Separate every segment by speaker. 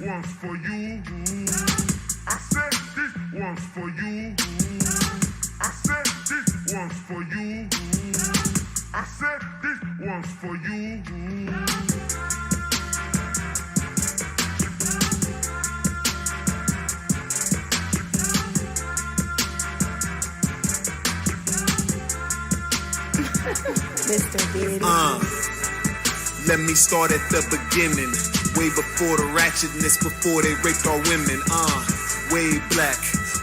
Speaker 1: one's for you. I said this one's for you. I said this one's for you. I said this one's for you.
Speaker 2: Mr. Beard.
Speaker 3: Let me start at the beginning. Way before the ratchetness, before they raped our women. Way black.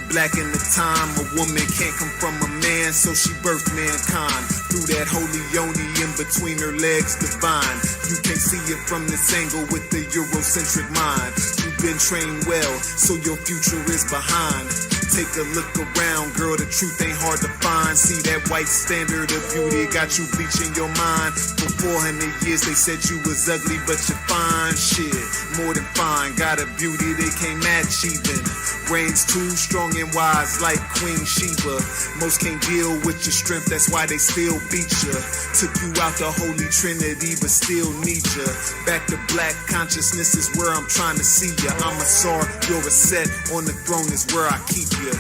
Speaker 3: Black in the time, a woman can't come from a man, so she birthed mankind. Through that holy yoni in between her legs, divine. You can't see it from this angle with the Eurocentric mind. You've been trained well, so your future is behind. Take a look around, girl, the truth ain't hard to find. See that white standard of beauty got you bleaching your mind. For 400 years they said you was ugly, but you're fine. Shit, more than fine. Got a beauty they can't match even. Brains too strong and wise like Queen Sheba. Most can't deal with your strength, that's why they still beat ya. Took you out the Holy Trinity, but still need ya. Back to black consciousness is where I'm trying to see ya. I'm a Tsar, you're a set, on the throne is where I keep ya.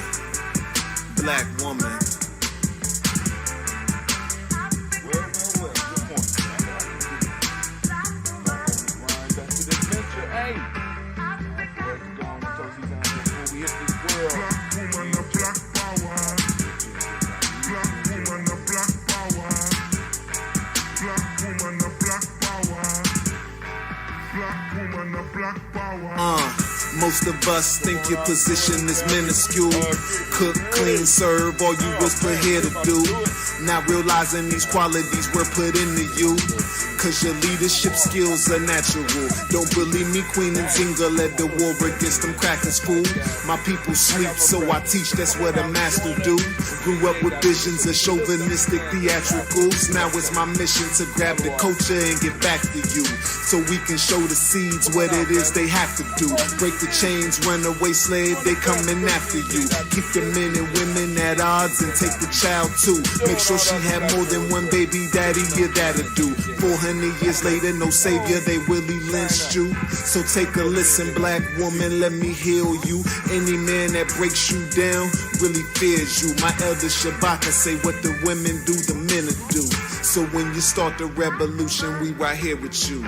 Speaker 3: Black woman. Most of us think your position is minuscule. Cook, clean, serve, all you was put here to do. Not realizing these qualities were put into you. Cause your leadership skills are natural. Don't believe me, Queen and Zinga led the war against them crackers, fool. My people sleep, so I teach, that's what a master do. Grew up with visions of chauvinistic theatricals. Now it's my mission to grab the culture and get back to you. So we can show the seeds what it is they have to do. Break the chains, runaway slave, they coming after you. Keep the men and women at odds and take the child too. Make sure she had more than one baby daddy, yeah, that'll do. 400 years later, no savior, they really lynched you. So take a listen, black woman, let me heal you. Any man that breaks you down really fears you. My elder Shabaka say what the women do, the men do. So when you start the revolution, we right here with you.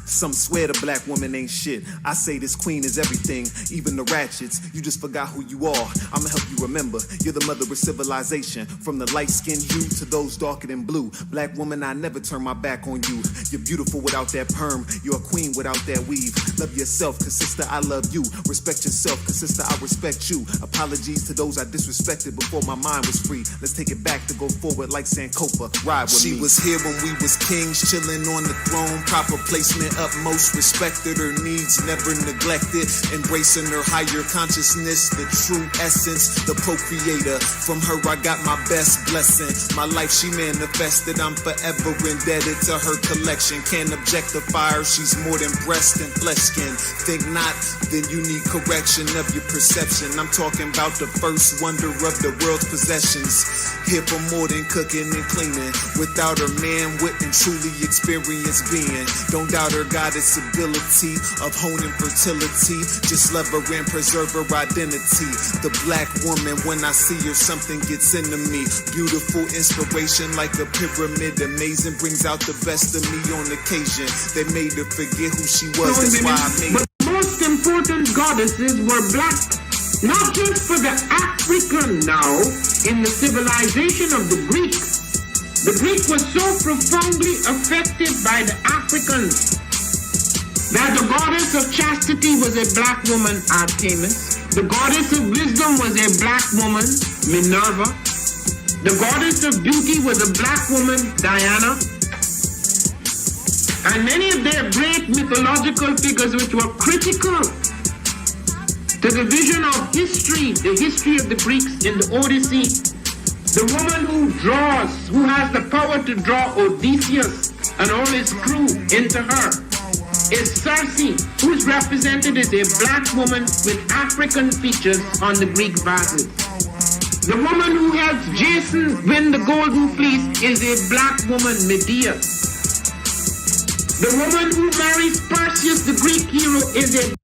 Speaker 3: Some swear the black woman ain't shit. I say this queen is everything, even the ratchets. You just forgot who you are. I'ma help you remember. You're the mother of civilization. From the light-skinned hue to those darker than blue. Black woman, I never turn my back on you. You're beautiful without that perm. You're a queen without that weave. Love yourself, cause sister, I love you. Respect yourself, cause sister, I respect you. Apologies to those I disrespected before my mind was free. Let's take it back to go forward like Sankofa. Ride with me. She was here when we was kings, chilling on the throne. Proper placement up. Most respected, her needs never neglected, embracing her higher consciousness, the true essence, the procreator. From her I got my best blessing. My life she manifested, I'm forever indebted to her collection. Can't objectify her, she's more than breast and flesh skin. Think not, then you need correction of your perception. I'm talking about the first wonder of the world's possessions. Here for more than cooking and cleaning. Without her man wouldn't truly experience being. Don't doubt her goddess ability of honing fertility. Just love her and preserve her identity. The black woman, when I see her, something gets into me. Beautiful inspiration like a pyramid. Amazing, brings out the best of me on occasion. They made her forget who she was, that's why I made her.
Speaker 4: But most important goddesses were black. Not just for the African now, in the civilization of the Greek. The Greek was so profoundly affected by the Africans that the goddess of chastity was a black woman, Artemis. The goddess of wisdom was a black woman, Minerva. The goddess of beauty was a black woman, Diana. And many of their great mythological figures which were critical to the vision of history, the history of the Greeks in the Odyssey. The woman who draws, who has the power to draw Odysseus and all his crew into her, is Circe, who is represented as a black woman with African features on the Greek vases. The woman who helps Jason win the Golden Fleece is a black woman, Medea. The woman who marries Perseus, the Greek hero, is a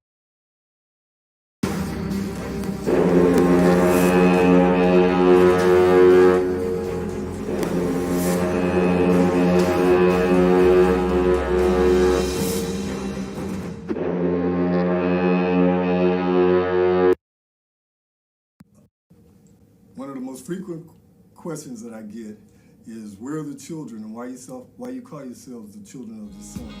Speaker 5: One of the most frequent questions that I get is, where are the children, and why you call yourselves the children of the sun?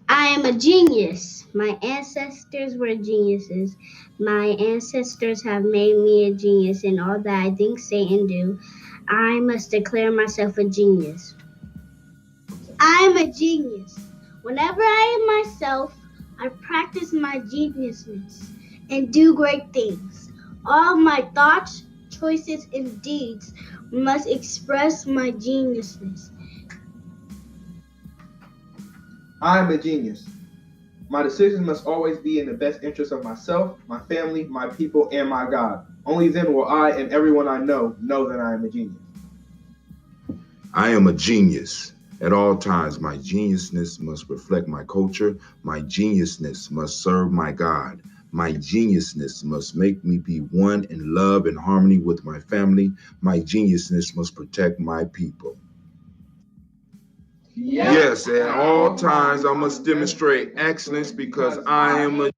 Speaker 6: I am a genius. My ancestors were geniuses. My ancestors have made me a genius in all that I think, say, and do. I must declare myself a genius. I am a genius. Whenever I am myself, I practice my geniusness and do great things. All my thoughts, choices, and deeds must express my geniusness.
Speaker 7: I am a genius. My decisions must always be in the best interest of myself, my family, my people, and my God. Only then will I and everyone I know that I am a genius.
Speaker 8: I am a genius. At all times, my geniusness must reflect my culture. My geniusness must serve my God. My geniusness must make me be one in love and harmony with my family. My geniusness must protect my people. Yes, at all times I must demonstrate excellence because I am a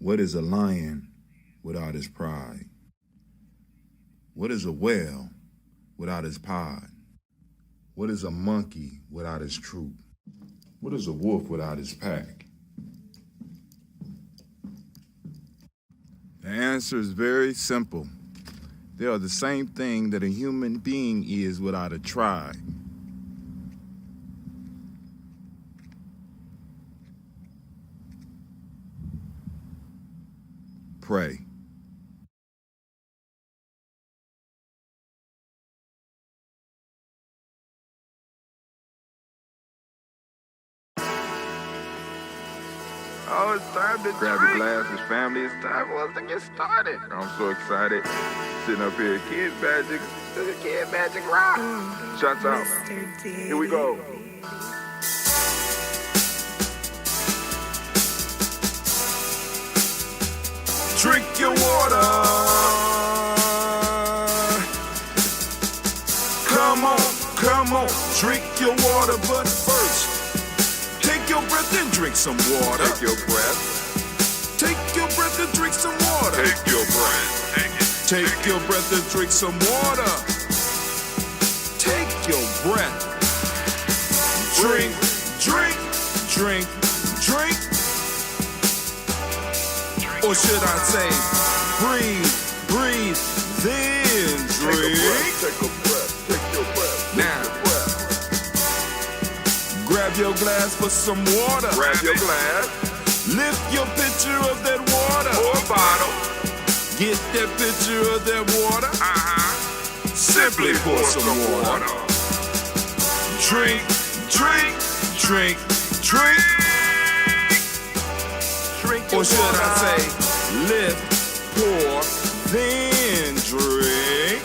Speaker 8: What is a lion without his pride? What is a whale without his pod? What is a monkey without his troop? What is a wolf without his pack? The answer is very simple. They are the same thing that a human being is without a tribe. Pray.
Speaker 9: Oh, it's time to grab your glasses, family. It's time for us to get started. I'm so excited. Sitting up here, Kid Magic Rock. Shots out. Here we go.
Speaker 3: Drink your water. Come on, drink your water, but first, take your breath and drink some water.
Speaker 9: Take your breath.
Speaker 3: Take your breath and drink some water.
Speaker 9: Take your breath.
Speaker 3: Take your breath and drink some water. Take your breath. Drink. Or should I say, breathe, then drink.
Speaker 9: Take a breath.
Speaker 3: Now, grab your glass for some water.
Speaker 9: Grab your glass.
Speaker 3: Lift your pitcher of that water.
Speaker 9: Or a bottle.
Speaker 3: Get that pitcher of that water. Simply pour some water. Drink. Or should I say, lift, pour, then drink.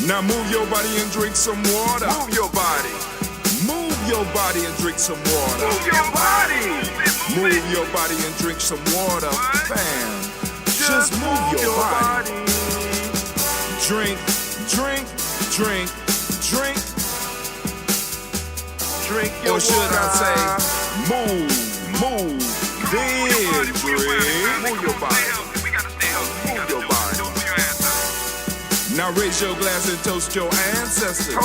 Speaker 3: Now move your body and drink some water.
Speaker 9: Move your body.
Speaker 3: Move your body and drink some water.
Speaker 9: Move your body.
Speaker 3: Move your body and drink some water. Bam. Just move your body. Drink.
Speaker 9: Drink your
Speaker 3: Or should
Speaker 9: water.
Speaker 3: I say, move, then drink.
Speaker 9: Move your body. Move your body.
Speaker 3: Now raise your glass and toast your ancestors.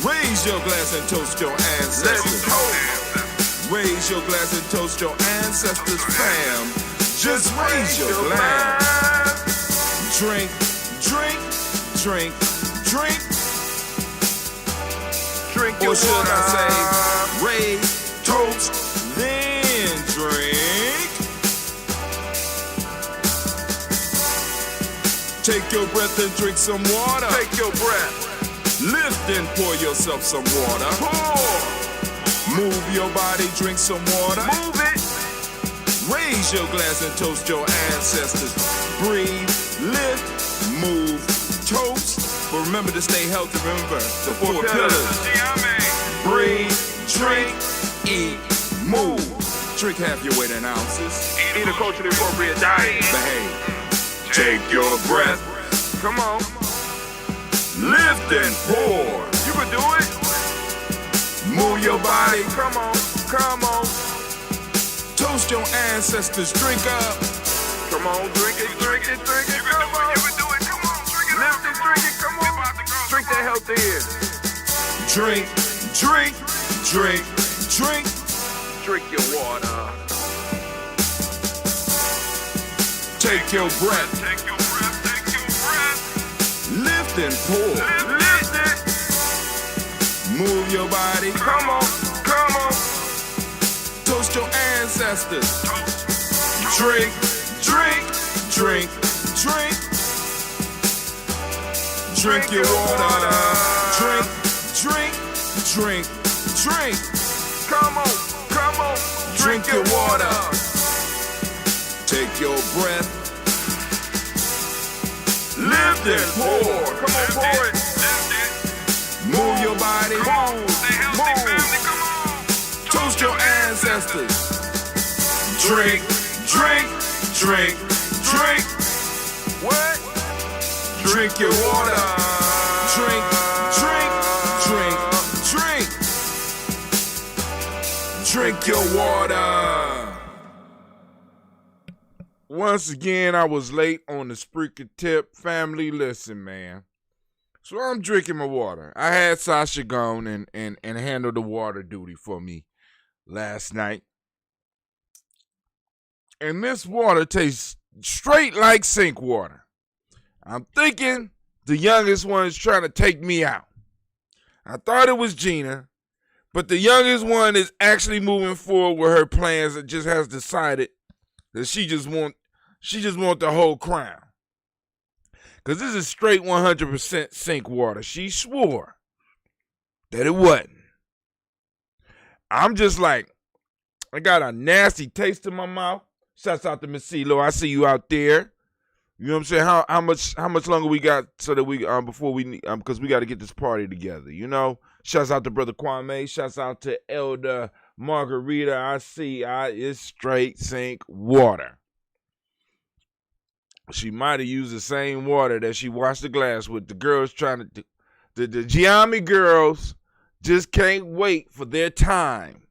Speaker 3: Raise your glass and toast your ancestors. Raise your glass and toast your ancestors, fam. Just raise your glass. Drink.
Speaker 9: Drink your
Speaker 3: Or should
Speaker 9: water.
Speaker 3: I say, raise, toast, then drink. Take your breath and drink some water.
Speaker 9: Take your breath.
Speaker 3: Lift and pour yourself some water.
Speaker 9: Pour.
Speaker 3: Move your body, drink some water.
Speaker 9: Move it.
Speaker 3: Raise your glass and toast your ancestors. Breathe, lift, move, toast. But remember to stay healthy. Remember the four pillars. Breathe, drink, eat, move. Drink half your weight in ounces.
Speaker 9: Eat a culturally appropriate diet.
Speaker 3: Behave. Take your breath.
Speaker 9: Come on.
Speaker 3: Lift and pour.
Speaker 9: You can do it.
Speaker 3: Move your body.
Speaker 9: Come on.
Speaker 3: Toast your ancestors. Drink up.
Speaker 9: Come on, drink it. Come on. You can do it. Come on, drink it. Lift it, drink it. Come on. Drink that healthy air.
Speaker 3: Drink.
Speaker 9: Drink your water.
Speaker 3: Take your breath. Lift and pour.
Speaker 9: Lift it.
Speaker 3: Move your body.
Speaker 9: Come on.
Speaker 3: Toast your ancestors. Drink. Drink your water. Drink.
Speaker 9: Come on.
Speaker 3: Drink your water. Take your breath. Lift and pour.
Speaker 9: Come on, pour it.
Speaker 3: Move your body.
Speaker 9: Move.
Speaker 3: Toast your ancestors. Drink.
Speaker 9: What?
Speaker 3: Drink your water. Drink.
Speaker 8: drink your water. Once again, I was late on the Spreaker tip. Family, listen, man. So I'm drinking my water. I had Sasha gone and handle the water duty for me last night. And this water tastes straight like sink water. I'm thinking the youngest one is trying to take me out. I thought it was Gina, but the youngest one is actually moving forward with her plans and just has decided that she just want the whole crown. Because this is straight 100% sink water. She swore that it wasn't. I'm just like, I got a nasty taste in my mouth. Shouts out to Miss CeeLo. I see you out there. You know what I'm saying? How much longer we got so that we before we because we got to get this party together. You know. Shouts out to Brother Kwame. Shouts out to Elder Margarita. I see. It's straight sink water. She might have used the same water that she washed the glass with. The girls trying to, the Giammi girls just can't wait for their time.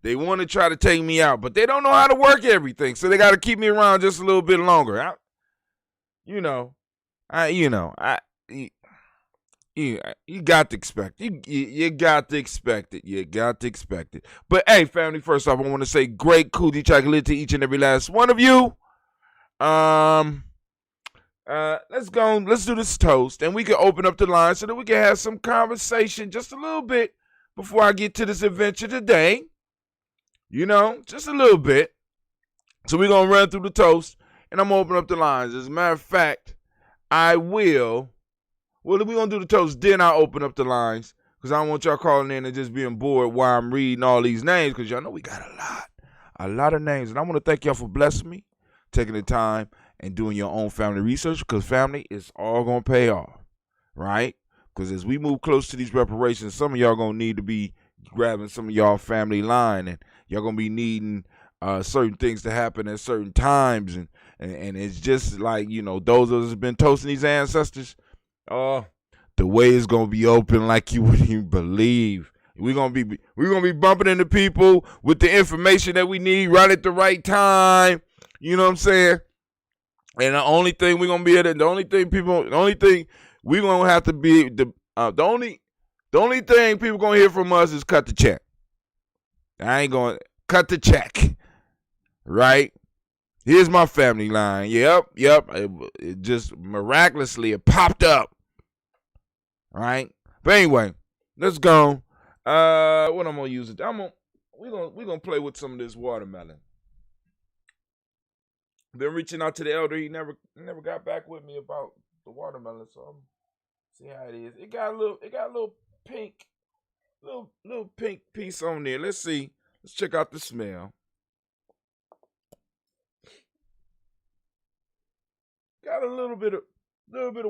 Speaker 8: They want to try to take me out, but they don't know how to work everything, so they got to keep me around just a little bit longer. You got to expect it. You got to expect it. You got to expect it. But hey, family, first off, I want to say great Kujichagulia to each and every last one of you. Let's go. Let's do this toast, and we can open up the line so that we can have some conversation just a little bit before I get to this adventure today. You know, just a little bit. So we're going to run through the toast, and I'm going to open up the lines. As a matter of fact, we're going to do the toast, then I'll open up the lines, because I don't want y'all calling in and just being bored while I'm reading all these names, because y'all know we got a lot of names. And I want to thank y'all for blessing me, taking the time, and doing your own family research, because family, it's all going to pay off, right? Because as we move close to these reparations, some of y'all going to need to be grabbing some of y'all family line, and y'all going to be needing certain things to happen at certain times, and it's just like, you know, those of us who've been toasting these ancestors, the way is going to be open like you wouldn't even believe. We're gonna be bumping into people with the information that we need right at the right time. You know what I'm saying? And the only thing we're gonna be able to, the only thing we're gonna have to be the only thing people gonna hear from us is cut the check. I ain't gonna cut the check, right? Here's my family line. Yep. It just miraculously it popped up, right? But anyway, let's go. What I'm gonna use it. We're gonna play with some of this watermelon. Been reaching out to the elder. He never got back with me about the watermelon, so I'm see how it is. It got a little pink piece on there. Let's see. Let's check out the smell. Got a little bit of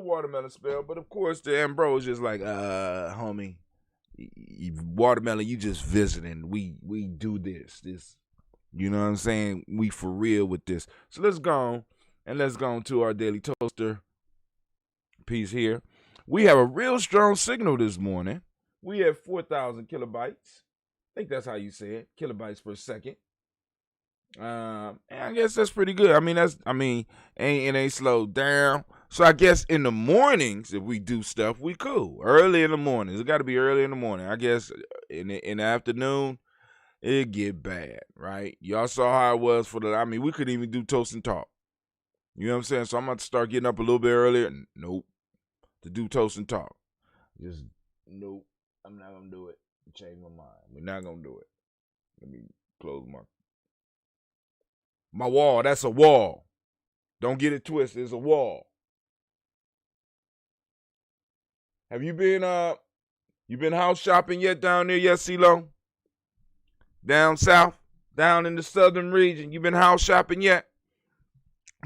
Speaker 8: watermelon smell, but of course the Ambrose is like, homie, watermelon, you just visiting. We do this. You know what I'm saying? We for real with this. So let's go to our daily toaster piece here. We have a real strong signal this morning. We have 4,000 kilobytes. I think that's how you say it, kilobytes per second. And I guess that's pretty good. It ain't slowed down. So I guess in the mornings, if we do stuff, we cool. Early in the mornings. It got to be early in the morning. I guess in the afternoon, it get bad, right? Y'all saw how it was we couldn't even do toast and talk. You know what I'm saying? So I'm about to start getting up a little bit earlier. Nope. To do toast and talk. Just, nope. I'm not going to do it. Change my mind. We're not going to do it. Let me close my wall. That's a wall. Don't get it twisted. It's a wall. Have you been house shopping yet down there yet, CeeLo? Down south? Down in the southern region? You been house shopping yet?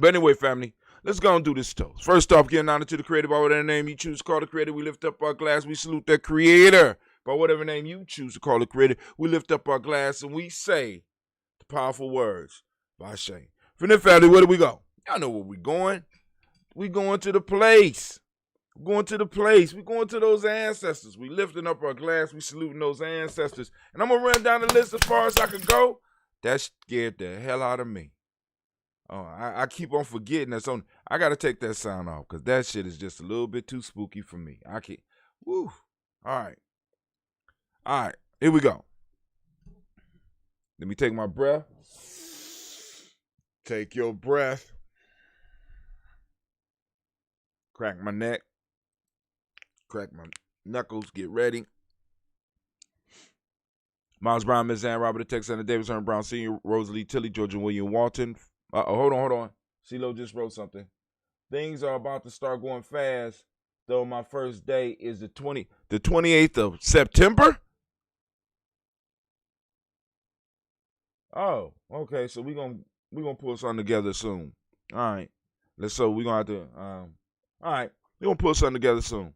Speaker 8: But anyway, family, let's go and do this toast. First off, giving honor to the creator by whatever name you choose to call the creator. We lift up our glass. We salute that creator. By whatever name you choose to call the creator, we lift up our glass and we say the powerful words by Shane. From the family, where do we go? Y'all know where we going. We going to the place
Speaker 10: We're going to the place. We're going to those ancestors. We lifting up our glass. We saluting those ancestors. And I'm going to run down the list as far as I can go. That scared the hell out of me. Oh, I keep on forgetting that's on. I got to take that sound off because that shit is just a little bit too spooky for me. I can't. Woo. All right. All right. Here we go. Let me take my breath. Take your breath. Crack my neck. Crack my knuckles. Get ready. Miles Brown, Miss Ann, Robert the Texan, Davis, Herman Brown Sr., Rosalie Tilly, George and William Walton. Hold on. CeeLo just wrote something. Things are about to start going fast, though my first day is the 28th of September? Oh, okay. So we're gonna pull something together soon. All right. We're gonna have to all right. We're gonna pull something together soon.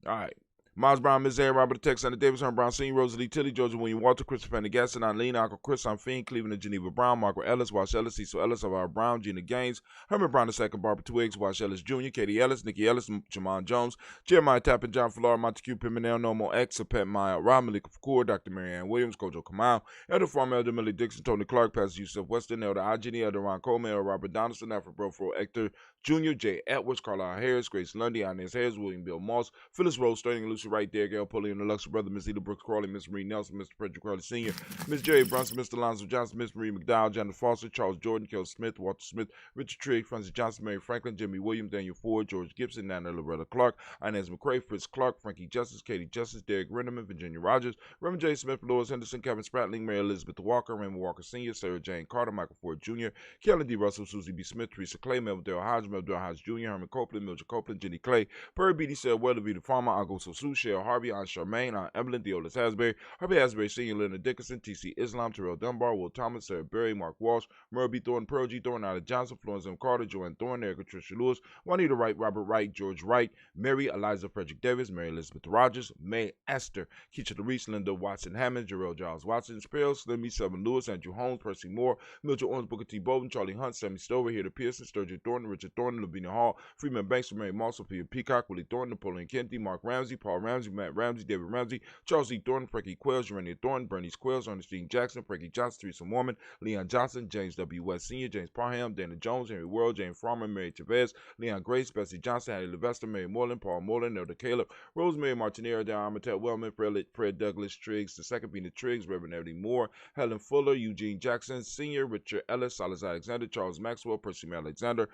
Speaker 10: All right. Miles Brown, Ms. Aaron, Robert the Texan, Davis, Herman Brown Sr., Rosalie Tilly, Georgia William Walter, Christopher Pendergaston, Eileen, Uncle Chris, I'm Fiend, Cleveland and Geneva Brown, Margaret Ellis, Wash Ellis, Cecil Ellis, Alvaro Brown, Gina Gaines, Herman Brown II, Barbara Twiggs, Wash Ellis Jr., Katie Ellis, Nikki Ellis, Jamon Jones, Jeremiah Tappan, John Flora, Montague Pimenel, Normal X, Pet Maya, Rob Malika Fakur, Dr. Marianne Williams, Kojo Kamau, Elder Farmer, Elder Millie Dixon, Tony Clark, Pastor Yusuf Weston, Elder Ajini, Elder Ron Coleman, Elder Robert Donaldson, Alfred Brofro, Hector Jr., J. Edwards, Carlisle Harris, Grace Lundy, Inez Harris, William Bill Moss, Phyllis Rose, Sterling Lucy Wright, there, Gail Pulley, and the Luxury Brother, Miss Eda Brooks Crawley, Miss Marie Nelson, Mr. Frederick Crawley Sr., Miss Jerry Brunson, Mr. Alonzo Johnson, Miss Marie McDowell, Janet Foster, Charles Jordan, Kel Smith, Walter Smith, Richard Trigg, Francis Johnson, Mary Franklin, Jimmy Williams, Daniel Ford, George Gibson, Nana Loretta Clark, Inez McCrae, Fritz Clark, Frankie Justice, Katie Justice, Derek Renderman, Virginia Rogers, Reverend J. Smith, Lois Henderson, Kevin Spratling, Mary Elizabeth Walker, Raymond Walker Sr., Sarah Jane Carter, Michael Ford Jr., Kelly D. Russell, Susie B. Smith, Teresa Clay, Melvin Dale Hodge, Jr., Herman Copeland, Mildred Copeland, Jenny Clay, Perry Beatty, Sarah Weather, Vita Farmer, Augusto Sue, Cheryl Harvey, Aunt Charmaine, Aunt Evelyn, Deolis Hasbury, Harvey Hasbury Sr., Leonard Dickinson, T.C. Islam, Terrell Dunbar, Will Thomas, Sarah Berry, Mark Walsh, Merle B. Thornton, Pearl G. Thornton, Ida Johnson, Florence M. Carter, Joanne Thornton, Erica Tricia Lewis, Juanita Wright, Robert Wright, George Wright, Mary Eliza Frederick Davis, Mary Elizabeth Rogers, May Esther, Keisha Reese, Linda Watson Hammond, Jarrell Giles Watson, Spell, Slimmy, Selvin Lewis, Andrew Holmes, Percy Moore, Mildred Owens, Booker T. Bowden, Charlie Hunt, Sammy Stover, Heather Pearson, Sturgeon Thornton, Richard Thornton, Lavinia Hall, Freeman Banks, Mary Moss, Sophia Peacock, Willie Thornton, Napoleon Kennedy, Mark Ramsey, Paul Ramsey, Matt Ramsey, David Ramsey, Charles E. Thornton, Frankie Quells, Urania Thornton, Bernice Quells, Ernestine Jackson, Frankie Johnson, Teresa Mormon, Leon Johnson, James W. West Sr., James Parham, Dana Jones, Henry World, James Farmer, Mary Chavez, Leon Grace, Bessie Johnson, Hattie Levester, Mary Moreland, Paul Moreland, Elder Caleb, Rosemary Martinero, Don Armitage Wellman, Fred Douglas Triggs, the second Bina Triggs, Reverend Eddie Moore, Helen Fuller, Eugene Jackson Sr., Richard Ellis, Silas Alexander, Charles Maxwell, Percy May Alexander,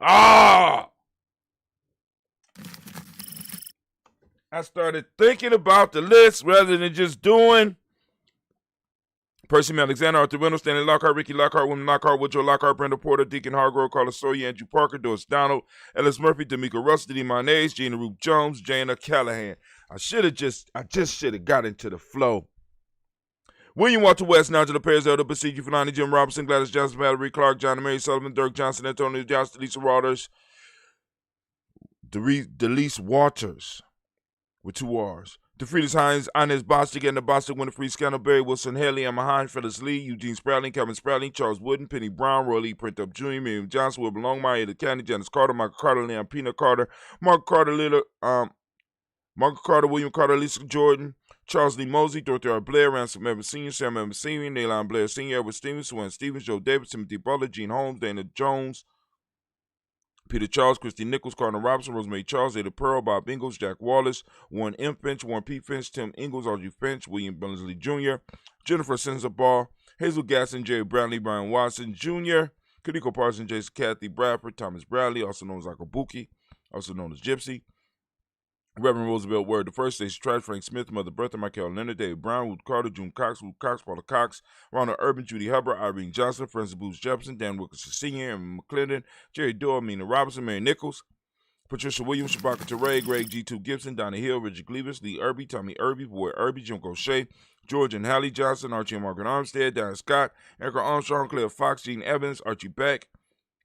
Speaker 10: Ah! I started thinking about the list rather than just doing Percy May Alexander, Arthur Reynolds, Stanley Lockhart, Ricky Lockhart, William Lockhart, Woodrow Lockhart, Brenda Porter, Deacon Hargrove, Carlos Sawyer, Andrew Parker, Doris Donald, Ellis Murphy, D'Amico Russell, Dee Marnays, Gina Ruth Jones, Jana Callahan. I just should have got into the flow. William Walter West, Nigel Perez, Elder Basigi, Fulani, Jim Robinson, Gladys Johnson, Valerie Clark, John and Mary Sullivan, Dirk Johnson, Antonio Johnson, Lisa Waters, Delise Waters, with 2 R's. DeFriedis Hines, Inez Bostic, Edna Bostic, Winifred Scannell, Barry Wilson, Haley, Emma Hines, Phyllis Lee, Eugene Sprouting, Kevin Sprouting, Charles Wooden, Penny Brown, Roy Lee, Print Up Jr., Miriam Johnson, Wilbur Longmire, Eda County, Janice Carter, Michael Carter, Leon Pina Carter, Mark Carter, Margaret Carter, William Carter, Lisa Jordan, Charles Lee Mosey, Dorothy R. Blair, Ransom Evans Sr., Sam Evans Sr., Naylon Blair Sr., Edward Stevens, Swan Stevens, Joe Davis, Timothy Butler, Gene Holmes, Dana Jones, Peter Charles, Christy Nichols, Cardinal Robinson, Rosemary Charles, Ada Pearl, Bob Ingalls, Jack Wallace, Warren M. Finch, Warren P. Finch, Tim Ingalls, Audrey Finch, William Billingsley Jr., Jennifer Senzabaugh, Hazel Gasson, Jerry Brownlee, Brian Watson Jr., Kadiko Parsons, Jason Kathy Bradford, Thomas Bradley, also known as Akabuki, also known as Gypsy, Reverend Roosevelt Word the First, Stacey Trash, Frank Smith, Mother Bertha, Michael Leonard, David Brown, Wood Carter, June Cox, Wood Cox, Paula Cox, Ronald Urban, Judy Hubbard, Irene Johnson, Francis Booth Jefferson, Dan Wilkerson Sr., Aaron McClendon, Jerry Doyle, Mina Robinson, Mary Nichols, Patricia Williams, Shabaka Teray, Greg G2 Gibson, Donna Hill, Richard Gleavis, Lee Irby, Tommy Irby, Boy Irby, Jim Gaucher, George and Hallie Johnson, Archie and Margaret Armstead, Diane Scott, Erica Armstrong, Claire Fox, Gene Evans, Archie Beck,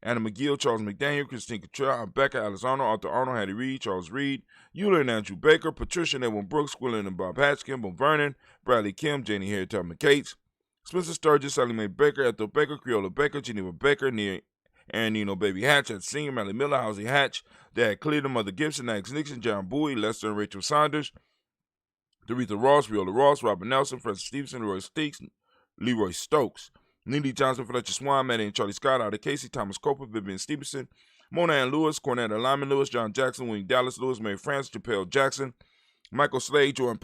Speaker 10: Anna McGill, Charles McDaniel, Christine Cottrell, Becca, Alice Arnold, Arthur Arnold, Hattie Reed, Charles Reed, Euler and Andrew Baker, Patricia and Edwin Brooks, Quillen and Bob Hatch, Kimball Vernon, Bradley Kim, Janie Harry, Tom McCates, Spencer Sturgis, Sally Mae Baker, Ethel Baker, Creola Baker, Geneva Baker, near Aaron Nino Baby Hatch, at Senior, Mally Miller, Housie Hatch, Dad Cleveland, Mother Gibson, Alex Nixon, John Bowie, Lester and Rachel Saunders, Doretha Ross, Viola Ross, Robert Nelson, Francis Stevenson, Leroy Stokes, Neely Johnson, Fletcher Swan, Maddie and Charlie Scott, Ada Casey, Thomas Coper, Vivian Stevenson, Mona Ann Lewis, Cornetta Lyman Lewis, John Jackson, William Dallas Lewis, Mary France, Chappelle Jackson, Michael Slade, Joanne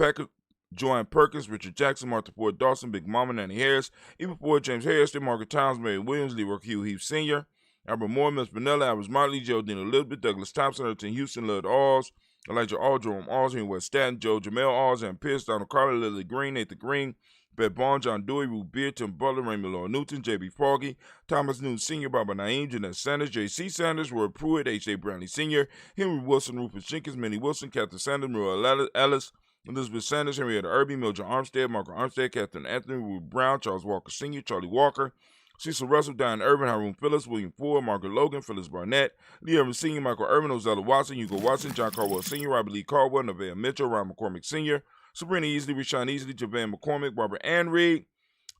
Speaker 10: Perkins, Richard Jackson, Martha Ford Dawson, Big Mama, Nanny Harris, Eva Ford, James Harris, Margaret Towns, Mary Williams, Leroy Hugh Heath Sr., Albert Moore, Miss Vanilla, Albert Motley, Geraldine Elizabeth, Douglas Thompson, Elton Houston, Lud Alls, Elijah All, Jerome Alls, Henry West Stanton, Joe Jamel Alls, Ann Pierce, Donald Carter, Lily Green, Nathan Green, Beth Bond, John Dewey, Ruth Beard, Tim Butler, Raymond Law Newton, J.B. Foggy, Thomas Newton Sr., Barbara Naeem, Jeanette Sanders, J.C. Sanders, Roy Pruitt, H.A. Brownlee Sr., Henry Wilson, Rufus Jenkins, Minnie Wilson, Catherine Sanders, Muriel Ellis, Elizabeth Sanders, Henrietta Irby, Mildred Armstead, Margaret Armstead, Catherine Anthony, Ruth Brown, Charles Walker Sr., Charlie Walker, Cecil Russell, Diane Irvin, Haroon Phillips, William Ford, Margaret Logan, Phyllis Barnett, Lee Irvin Sr., Michael Irvin, Ozella Watson, Hugo Watson, John Caldwell Sr., Robert Lee Caldwell, Nevaeh Mitchell, Ryan McCormick Sr., Sabrina Easley, Rashawn Easley, Javon McCormick, Barbara Ann Reed,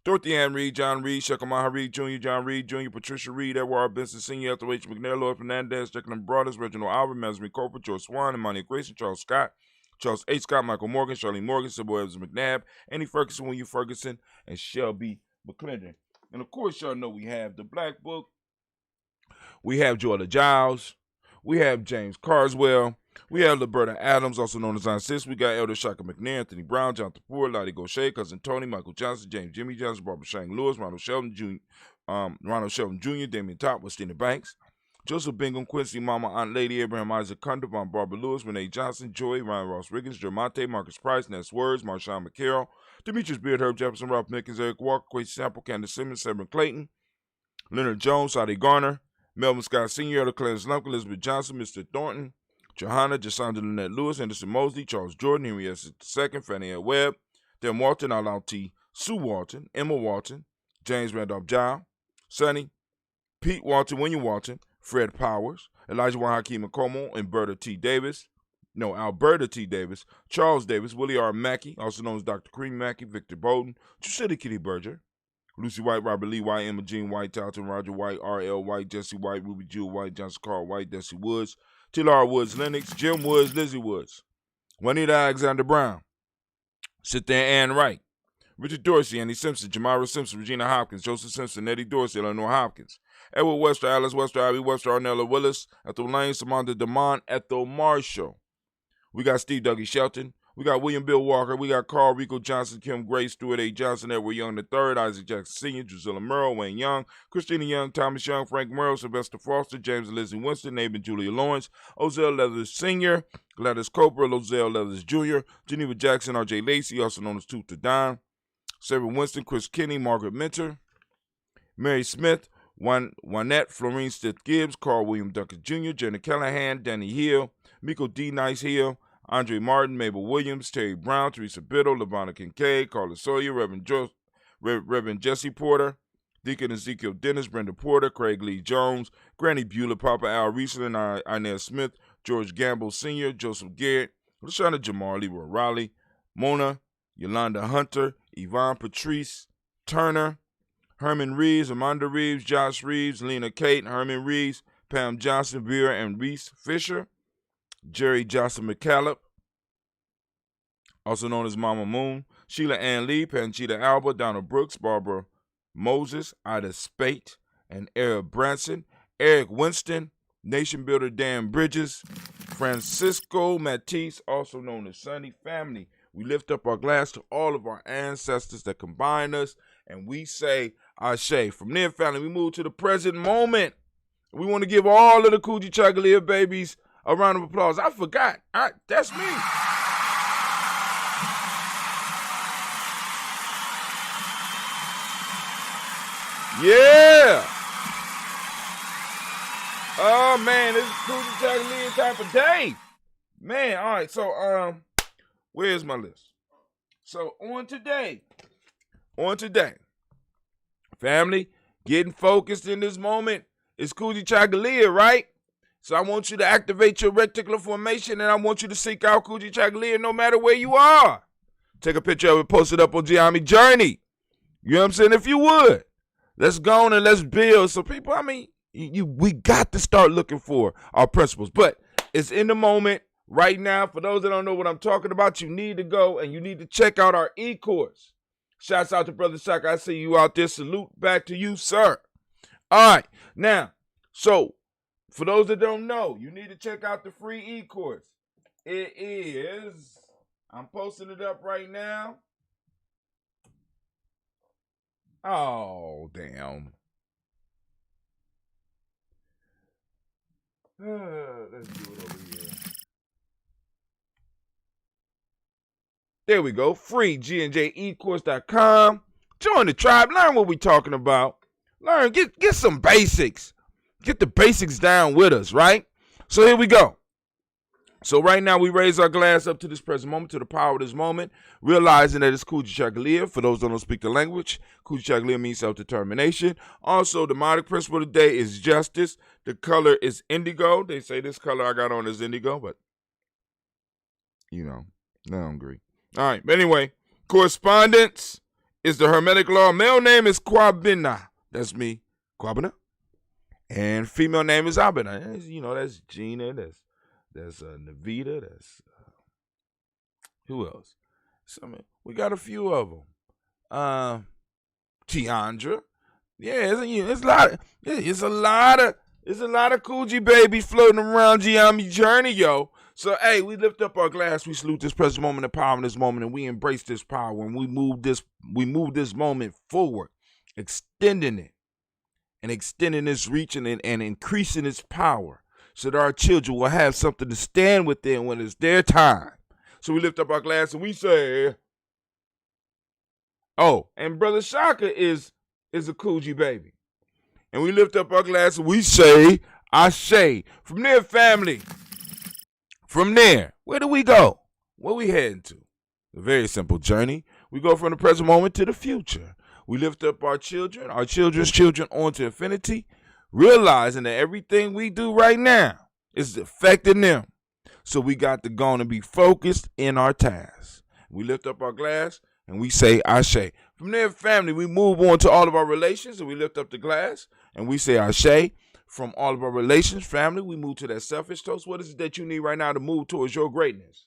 Speaker 10: Dorothy Ann Reed, John Reed, Shekamaha Reed Jr., John Reed Jr., Patricia Reed, Edward Benson Sr., Ethel H. McNair, Lloyd Fernandez, Jacqueline Broadus, Reginald Albert, Masmy Corporate, George Swan, Imani Grayson, Charles Scott, Charles H. Scott, Michael Morgan, Charlene Morgan, Sybil Evans McNabb, Annie Ferguson, William Ferguson, and Shelby McClendon. And of course, y'all know we have the Black Book. We have Joella Giles. We have James Carswell. We have Liberta Adams, also known as Aunt Sis. We got Elder Shaka McNair, Anthony Brown, Jonathan Ford, Lottie Gaucher, Cousin Tony, Michael Johnson, James Jimmy Johnson, Barbara Shang Lewis, Ronald Shelton Jr., Damian Top, Westina Banks, Joseph Bingham, Quincy Mama, Aunt Lady, Abraham Isaac Cundiff, Von Barbara Lewis, Renee Johnson, Joy, Ryan Ross Riggins, Jermonte, Marcus Price, Ness Words, Marshawn McCarroll, Demetrius Beard, Herb Jefferson, Ralph Mickens, Eric Walker, Quincy Sample, Candace Simmons, Severn Clayton, Leonard Jones, Sadi Garner, Melvin Scott Sr., Elder Clarence Lumpkin, Elizabeth Johnson, Mr. Thornton, Johanna, Jasandra Lynette Lewis, Anderson Mosley, Charles Jordan, Henry S. II, Fannie L. Webb, Dan Walton, Alon T. Sue Walton, Emma Walton, James Randolph Giles, Sonny, Pete Walton, William Walton, Fred Powers, Elijah Juan Hakeem McComo, Alberta T. Davis, Charles Davis, Willie R. Mackey, also known as Dr. Cream Mackey, Victor Bowden, True Kitty Berger, Lucy White, Robert Lee White, Emma Jean White, Talton Roger White, R.L. White, Jesse White, Ruby Jewel White, Johnson Carl White, Desi Woods, T.L.R. Woods, Lennox, Jim Woods, Lizzie Woods, Juanita Alexander Brown, Sit There Ann Wright, Richard Dorsey, Andy Simpson, Jamira Simpson, Regina Hopkins, Joseph Simpson, Eddie Dorsey, Eleanor Hopkins, Edward Webster, Alice Webster, Abby Webster, Arnella Willis, Ethel Lane, Samantha DeMont, Ethel Marshall. We got Steve Dougie Shelton. We got William Bill Walker. We got Carl Rico Johnson, Kim Gray, Stuart A. Johnson, Edward Young III, Isaac Jackson Sr., Drusilla Merle, Wayne Young, Christina Young, Thomas Young, Frank Merle, Sylvester Foster, James and Lizzie Winston, Nabin Julia Lawrence, Ozell Leathers Sr., Gladys Cooper, Ozell Leathers Jr., Geneva Jackson, R.J. Lacey, also known as Tooth to Dime, Sarah Winston, Chris Kinney, Margaret Minter, Mary Smith, Juanette, Florine Stith Gibbs, Carl William Duncan Jr., Jenna Callahan, Danny Hill, Miko D. Nice Hill, Andre Martin, Mabel Williams, Terry Brown, Teresa Biddle, Lavonna Kincaid, Carla Sawyer, Reverend Jesse Porter, Deacon Ezekiel Dennis, Brenda Porter, Craig Lee Jones, Granny Beulah, Papa Al Riesling, Inez Smith, George Gamble Sr., Joseph Garrett, Lashana Jamar, Leroy Raleigh, Mona, Yolanda Hunter, Yvonne Patrice, Turner, Herman Reeves, Amanda Reeves, Josh Reeves, Lena Kate, Herman Reeves, Pam Johnson, Vera and Reese Fisher, Jerry Johnson McCallop, also known as Mama Moon, Sheila Ann Lee, Panchita Alba, Donna Brooks, Barbara Moses, Ida Spate, and Eric Branson, Eric Winston, Nation Builder Dan Bridges, Francisco Matisse, also known as Sonny Family. We lift up our glass to all of our ancestors that combine us, and we say, Ashe. From there, family, we move to the present moment. We want to give all of the Kujichagulia babies a round of applause. I forgot. That's me. Yeah. Oh, man, this is Kujichagulia type of day. Man, all right, so, where's my list? So, on today, family, getting focused in this moment is Kujichagulia, right? So I want you to activate your reticular formation, and I want you to seek out Kujichagulia no matter where you are. Take a picture of it, post it up on Giami Journey. You know what I'm saying? If you would, let's go on and let's build. So people, I mean, we got to start looking for our principles. But it's in the moment right now. For those that don't know what I'm talking about, you need to go and you need to check out our e-course. Shouts out to Brother Shaka. I see you out there. Salute back to you, sir. All right. Now, so for those that don't know, you need to check out the free e-course. It is, I'm posting it up right now. Oh, damn. Let's do it over here. There we go. Free GNJecourse.com. Join the tribe. Learn what we're talking about. Learn. Get some basics. Get the basics down with us, right? So here we go. So right now we raise our glass up to this present moment, to the power of this moment, realizing that it's Kujichagulia. For those that don't speak the language, Kujichagulia means self-determination. Also, the demonic principle today is justice. The color is indigo. They say this color I got on is indigo, but, you know, I don't agree. All right, but anyway, correspondence is the Hermetic law. Male name is Kwabina. That's me, Kwabina. And female name is Abina. You know, that's Gina. That's Navita. That's who else? We got a few of them. Tiandra. Yeah, it's a lot of Coogee babies floating around Giami journey, yo. So hey, we lift up our glass, we salute this present moment, the power in this moment, and we embrace this power, and we move this moment forward, extending it and extending its reach and increasing its power, so that our children will have something to stand within when it's their time. So we lift up our glass and we say, oh, and Brother Shaka is a Coogee baby. And we lift up our glass and we say, Ashe. From there, family. From there, where do we go? Where we heading to? A very simple journey. We go from the present moment to the future. We lift up our children, our children's children onto infinity, realizing that everything we do right now is affecting them. So we got to go on and be focused in our tasks. We lift up our glass and we say Ashe. From there, family, we move on to all of our relations and we lift up the glass and we say Ashe. From all of our relations, family, we move to that selfish toast. What is it that you need right now to move towards your greatness?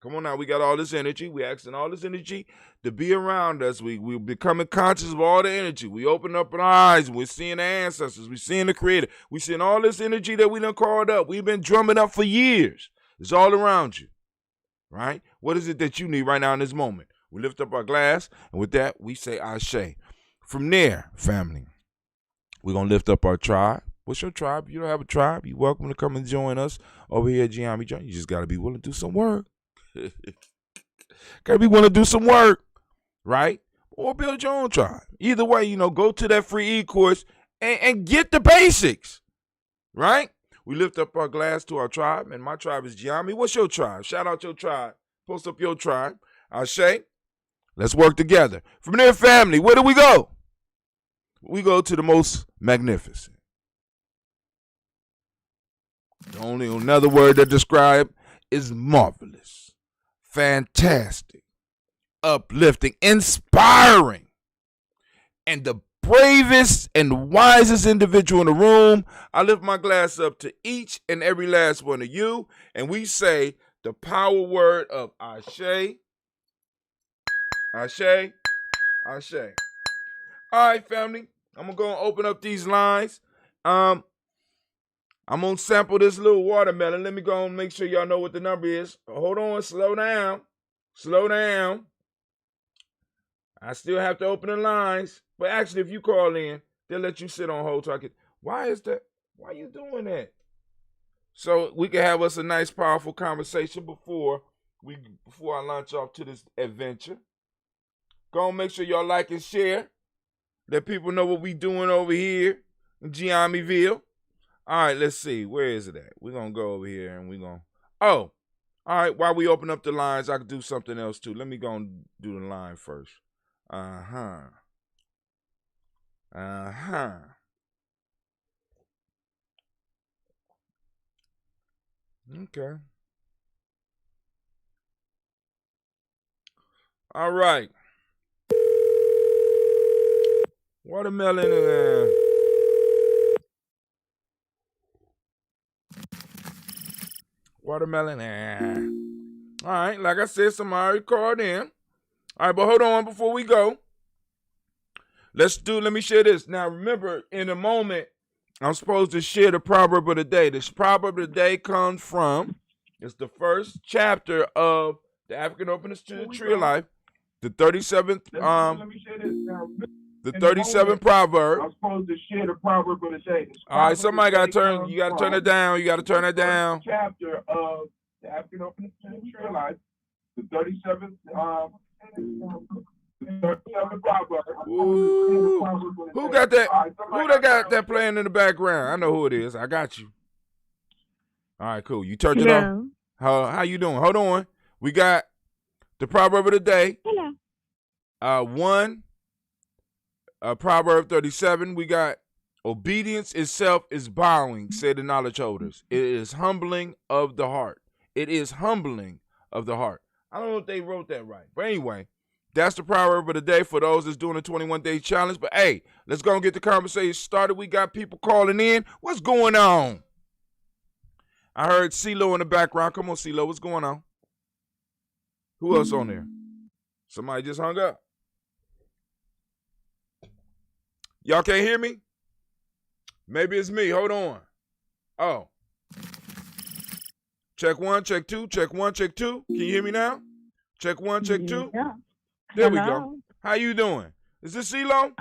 Speaker 10: Come on now, we got all this energy. We asking all this energy to be around us. We're becoming conscious of all the energy. We open up our eyes and we're seeing the ancestors. We're seeing the Creator. We're seeing all this energy that we done called up. We've been drumming up for years. It's all around you, right? What is it that you need right now in this moment? We lift up our glass, and with that, we say Ashe. From there, family, we're going to lift up our tribe. What's your tribe? If you don't have a tribe, you're welcome to come and join us over here at GNJMedia. You just got to be willing to do some work. Got to be willing to do some work, right? Or build your own tribe. Either way, you know, go to that free e-course and get the basics, right? We lift up our glass to our tribe, and my tribe is Giami. What's your tribe? Shout out your tribe. Post up your tribe. Ashe. Let's work together. From there, family, where do we go? We go to the most magnificent. The only another word to describe is marvelous, fantastic, uplifting, inspiring, and the bravest and wisest individual in the room. I lift my glass up to each and every last one of you, and we say the power word of Ashe, Ashe, Ashe. All right, family, I'm going to go and open up these lines. I'm going to sample this little watermelon. Let me go and make sure y'all know what the number is. Hold on, slow down. Slow down. I still have to open the lines. But actually, if you call in, they'll let you sit on hold so I can. Why is that? Why are you doing that? So we can have us a nice, powerful conversation before I launch off to this adventure. Go and make sure y'all like and share. Let people know what we doing over here in Giamiville. All right, let's see. Where is it at? We're going to go over here and we're going to. Oh, all right. While we open up the lines, I can do something else too. Let me go and do the line first. Uh-huh. Okay. All right. Watermelon and watermelon and all right, like I said, somebody called in. All right, but hold on before we go. Let me share this. Now remember, in a moment, I'm supposed to share the proverb of the day. This proverb of the day comes from, it's the first chapter of the African Openness to the Tree of Life, the 37th,
Speaker 9: Let me share this. Now,
Speaker 10: the 37th proverb.
Speaker 9: I'm supposed to share the proverb of the day.
Speaker 10: All right, somebody got to turn, you got to turn it down. You got to turn it down.
Speaker 9: Chapter of the African Openness to the Tree of Life, the 37th, the 37th proverb.
Speaker 10: Ooh. Who got that? Who they got that playing in the background? I know who it is. I got you. All right, cool. You turned it off. How you doing? Hold on. We got the proverb of the day.
Speaker 2: Hello.
Speaker 10: Proverb 37. We got obedience itself is bowing, say the knowledge holders. It is humbling of the heart. It is humbling of the heart. I don't know if they wrote that right. But anyway, that's the proverb of the day for those that's doing the 21-day challenge. But hey, let's go and get the conversation started. We got people calling in. What's going on? I heard CeeLo in the background. Come on, CeeLo. What's going on? Who else on there? Somebody just hung up. Y'all can't hear me? Maybe it's me. Hold on. Oh. Check 1, check 2, check 1, check 2. Can you hear me now? Check 1, check 2.
Speaker 2: Yeah.
Speaker 10: There we go. How you doing? Is this CeeLo?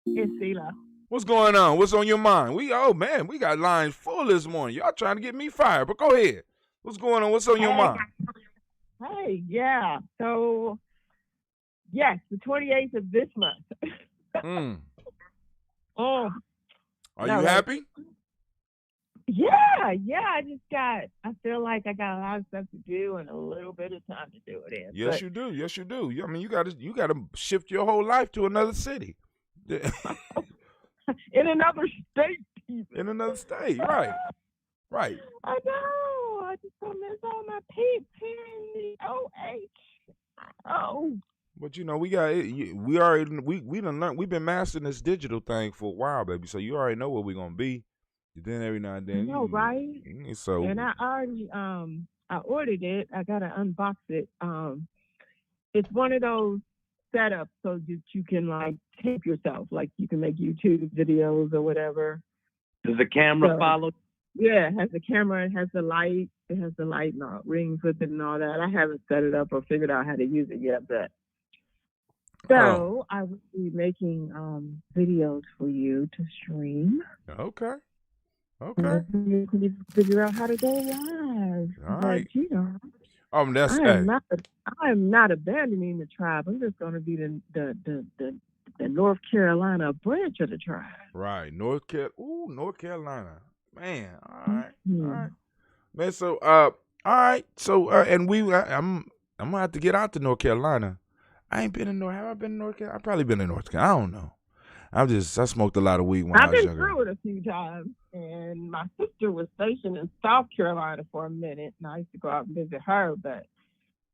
Speaker 2: It's CeeLo.
Speaker 10: What's going on? What's on your mind? We got lines full this morning. Y'all trying to get me fired, but go ahead. What's going on? What's on your mind?
Speaker 2: Hey, yeah. So, yes, the 28th of this month.
Speaker 10: Are you happy?
Speaker 2: Yeah. I feel like I got a lot of stuff to do and a little bit of time to do it in.
Speaker 10: Yes, you do. Yes, you do. I mean, you got to shift your whole life to another city.
Speaker 2: In another state.
Speaker 10: In another state, right. Right.
Speaker 2: I know. I just don't miss all my peeps here in the OH. Oh.
Speaker 10: But we done learned, we've been mastering this digital thing for a while, baby. So you already know where we're gonna be. Then every now and then,
Speaker 2: right?
Speaker 10: So
Speaker 2: and I already I ordered it. I gotta unbox it. It's one of those setups so that you can like tape yourself, like you can make YouTube videos or whatever.
Speaker 11: Does the camera follow?
Speaker 2: Yeah, it has the camera, it has the light, and all rings with it and all that. I haven't set it up or figured out how to use it yet, but so I will be making videos for you to stream.
Speaker 10: Okay.
Speaker 2: You can figure out how to go live.
Speaker 10: All right.
Speaker 2: But, I am not abandoning the tribe. I'm just going to be the North Carolina branch of the tribe.
Speaker 10: Right, North Carolina. Man, all right, all right. Man, so all right, so and I'm gonna have to get out to North Carolina. I ain't been in North. Have I been in North Carolina? I've probably been in North Carolina. I don't know. I smoked a lot of weed when I was younger.
Speaker 2: I've been through it a few times, and my sister was stationed in South Carolina for a minute, and I used to go out and visit her. But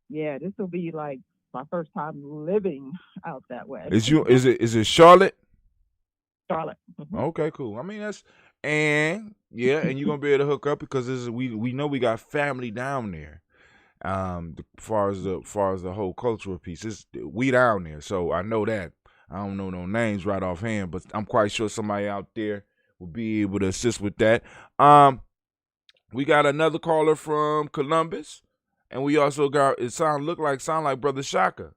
Speaker 2: yeah, this will be like my first time living out that way.
Speaker 10: Is it Charlotte?
Speaker 2: Charlotte. Mm-hmm.
Speaker 10: Okay, cool. I mean and you're gonna be able to hook up because we know we got family down there. As far as the whole cultural piece, we down there, so I know that. I don't know no names right offhand, but I'm quite sure somebody out there will be able to assist with that. We got another caller from Columbus, and we also got sound like Brother Shaka,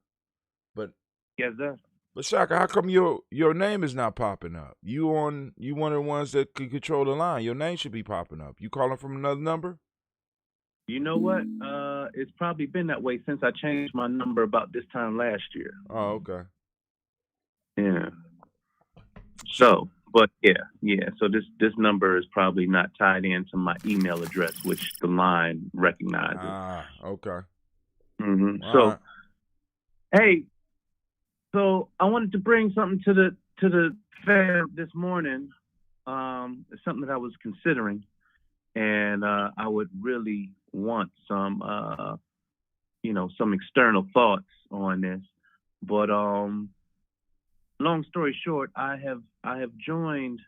Speaker 10: but
Speaker 11: yes, sir.
Speaker 10: But Shaka, how come your name is not popping up? You one of the ones that can control the line. Your name should be popping up. You calling from another number?
Speaker 11: You know what? It's probably been that way since I changed my number about this time last year.
Speaker 10: Oh, okay.
Speaker 11: Yeah. So, but yeah. So this number is probably not tied into my email address, which the line recognizes.
Speaker 10: Ah, okay.
Speaker 11: Mm-hmm. So,
Speaker 10: right.
Speaker 11: Hey, so I wanted to bring something to the fair this morning. It's something that I was considering, and I would really want some external thoughts on this, but long story short, I have joined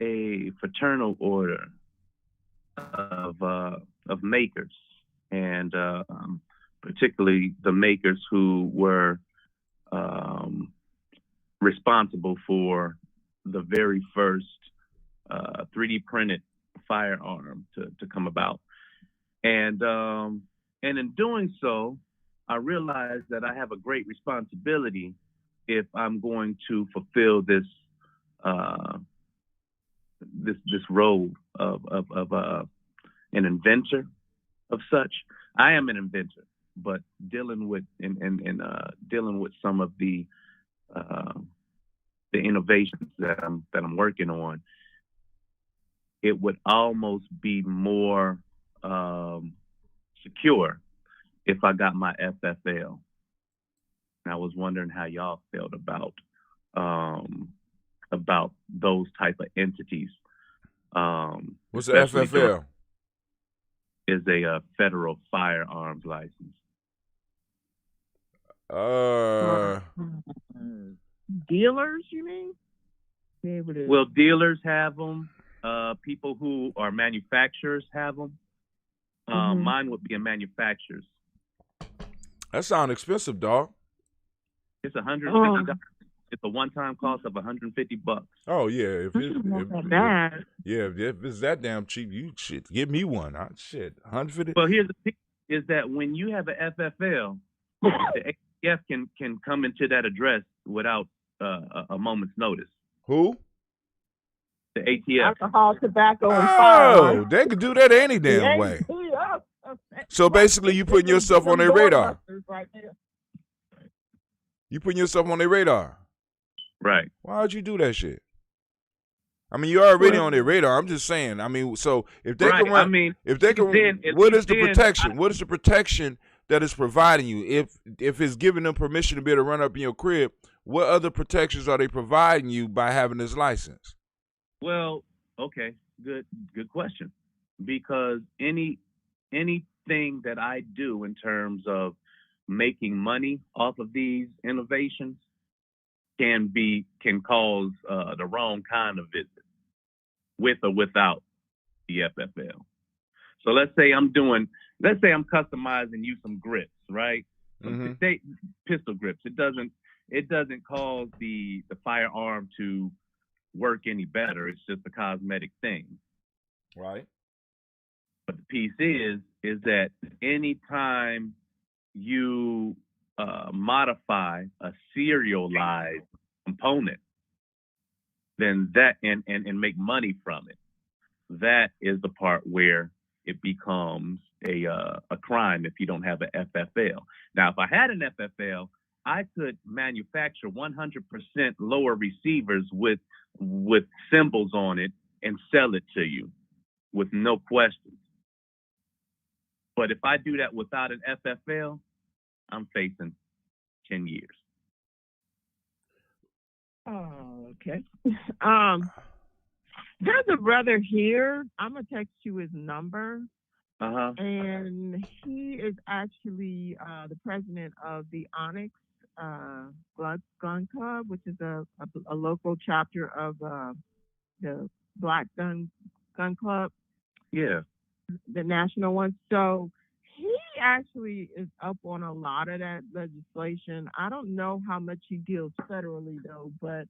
Speaker 11: a fraternal order of makers, and particularly the makers who were responsible for the very first 3D printed firearm to come about. And in doing so, I realized that I have a great responsibility if I'm going to fulfill this this role of an inventor of such. I am an inventor, but dealing with dealing with some of the innovations that I'm working on, it would almost be more secure if I got my FFL. And I was wondering how y'all felt about those type of entities.
Speaker 10: What's the FFL?
Speaker 11: Is a federal firearms license.
Speaker 2: Dealers, you mean?
Speaker 11: Well, dealers have them. People who are manufacturers have them. Mine would be a manufacturer's.
Speaker 10: That sounds expensive, dog.
Speaker 11: It's $150. It's a one-time cost of $150.
Speaker 10: Oh yeah, if it's that damn cheap, you shit give me one. Shit, $150.
Speaker 11: Well, here's the thing: is that when you have an FFL, the ATF can come into that address without a moment's notice.
Speaker 10: Who?
Speaker 11: The ATF.
Speaker 2: Alcohol, tobacco, and firearms.
Speaker 10: Oh, they could do that any damn way. So basically, you putting yourself on their radar. You putting yourself on their radar.
Speaker 11: Right.
Speaker 10: Why would you do that shit? I mean, you're already on their radar. I'm just saying. I mean, so if they can run, if they can, what is the protection? What is the protection that is providing you? If it's giving them permission to be able to run up in your crib, what other protections are they providing you by having this license?
Speaker 11: Well, okay, good question. Because anything that I do in terms of making money off of these innovations can cause the wrong kind of visit, with or without the FFL. So let's say I'm customizing you some grips, right? Pistol grips. It doesn't cause the firearm to work any better. It's just a cosmetic thing.
Speaker 10: Right.
Speaker 11: But the piece is that anytime you modify a serialized component, then that and make money from it, that is the part where it becomes a crime if you don't have an FFL. Now, if I had an FFL, I could manufacture 100% lower receivers with symbols on it and sell it to you with no questions. But if I do that without an FFL, I'm facing 10 years.
Speaker 2: Oh, okay. There's a brother here. I'm gonna text you his number. And he is actually the president of the Onyx Gun Club, which is a local chapter of the Black Gun Club.
Speaker 11: Yeah.
Speaker 2: The national one. So he actually is up on a lot of that legislation. I don't know how much he deals federally though, but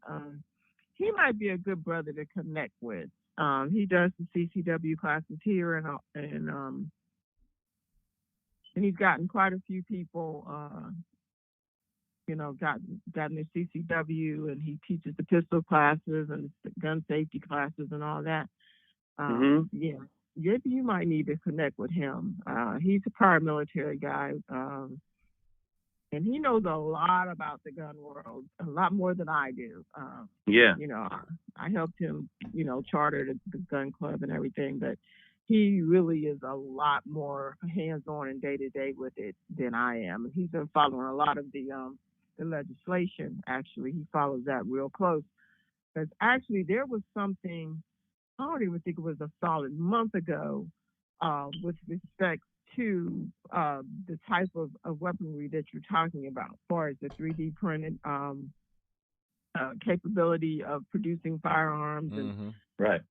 Speaker 2: he might be a good brother to connect with. He does the CCW classes here, and he's gotten quite a few people, gotten their CCW, and he teaches the pistol classes and gun safety classes and all that. Yeah. You might need to connect with him. He's a prior military guy, and he knows a lot about the gun world, a lot more than I do. I helped him, charter the gun club and everything, but he really is a lot more hands-on and day-to-day with it than I am. And he's been following a lot of the legislation. Actually, he follows that real close. Because actually, there was something, I don't even think it was a solid month ago, with respect to the type of weaponry that you're talking about, as far as the 3D printed capability of producing firearms, and
Speaker 11: Right.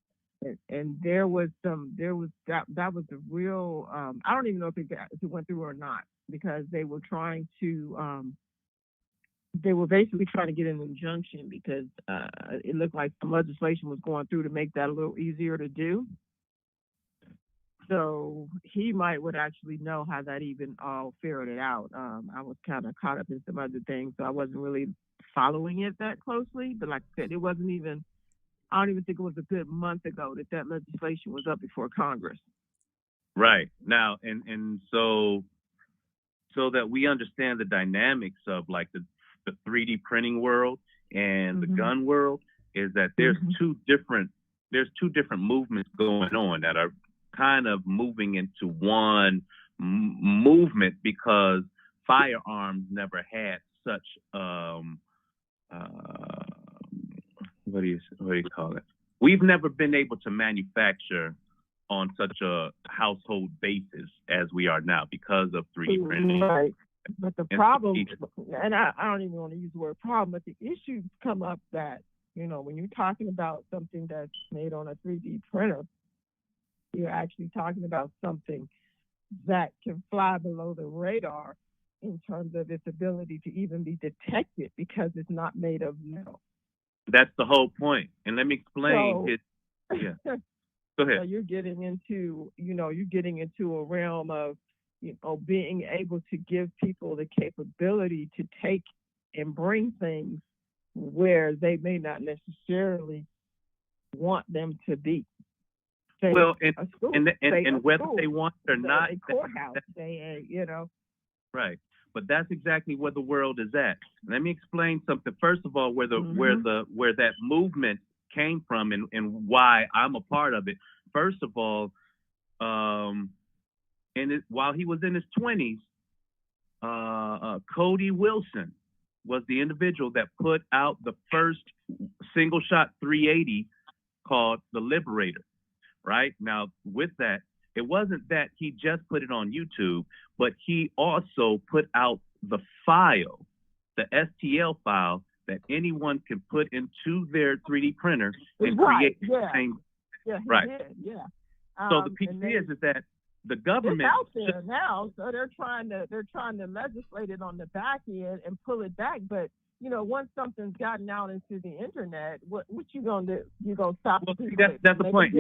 Speaker 2: and there was that was a real I don't even know if it went through or not, because they were trying to they were basically trying to get an injunction, because it looked like some legislation was going through to make that a little easier to do. So he would actually know how that even all figured it out. I was kind of caught up in some other things, so I wasn't really following it that closely. But like I said, it wasn't even, I don't even think it was a good month ago that legislation was up before Congress.
Speaker 11: Right. Now, and so that we understand the dynamics of like the 3D printing world and the gun world, is that there's two different movements going on that are kind of moving into one movement, because firearms never had such what do you call it? We've never been able to manufacture on such a household basis as we are now because of 3D printing.
Speaker 2: Right. But the problem, and I don't even want to use the word problem, but the issues come up that, when you're talking about something that's made on a 3D printer, you're actually talking about something that can fly below the radar in terms of its ability to even be detected, because it's not made of metal.
Speaker 11: That's the whole point. And let me explain it. Yeah. Go ahead.
Speaker 2: So you're getting into a realm of, being able to give people the capability to take and bring things where they may not necessarily want them to be. Say
Speaker 11: well,
Speaker 2: school,
Speaker 11: and whether they want it or not,
Speaker 2: a courthouse,
Speaker 11: Right. But that's exactly where the world is at. Let me explain something. First of all, where that movement came from and why I'm a part of it. First of all, while he was in his 20s, Cody Wilson was the individual that put out the first single shot 380 called the Liberator. Right? Now, with that, it wasn't that he just put it on YouTube, but he also put out the file, the STL file that anyone can put into their 3D printer and create the same.
Speaker 2: Yeah, he
Speaker 11: right.
Speaker 2: did. Yeah.
Speaker 11: So the piece is that the government
Speaker 2: it's out there now, so they're trying to legislate it on the back end and pull it back. But once something's gotten out into the internet, what you gonna do? You gonna stop?
Speaker 11: Well, that's the point.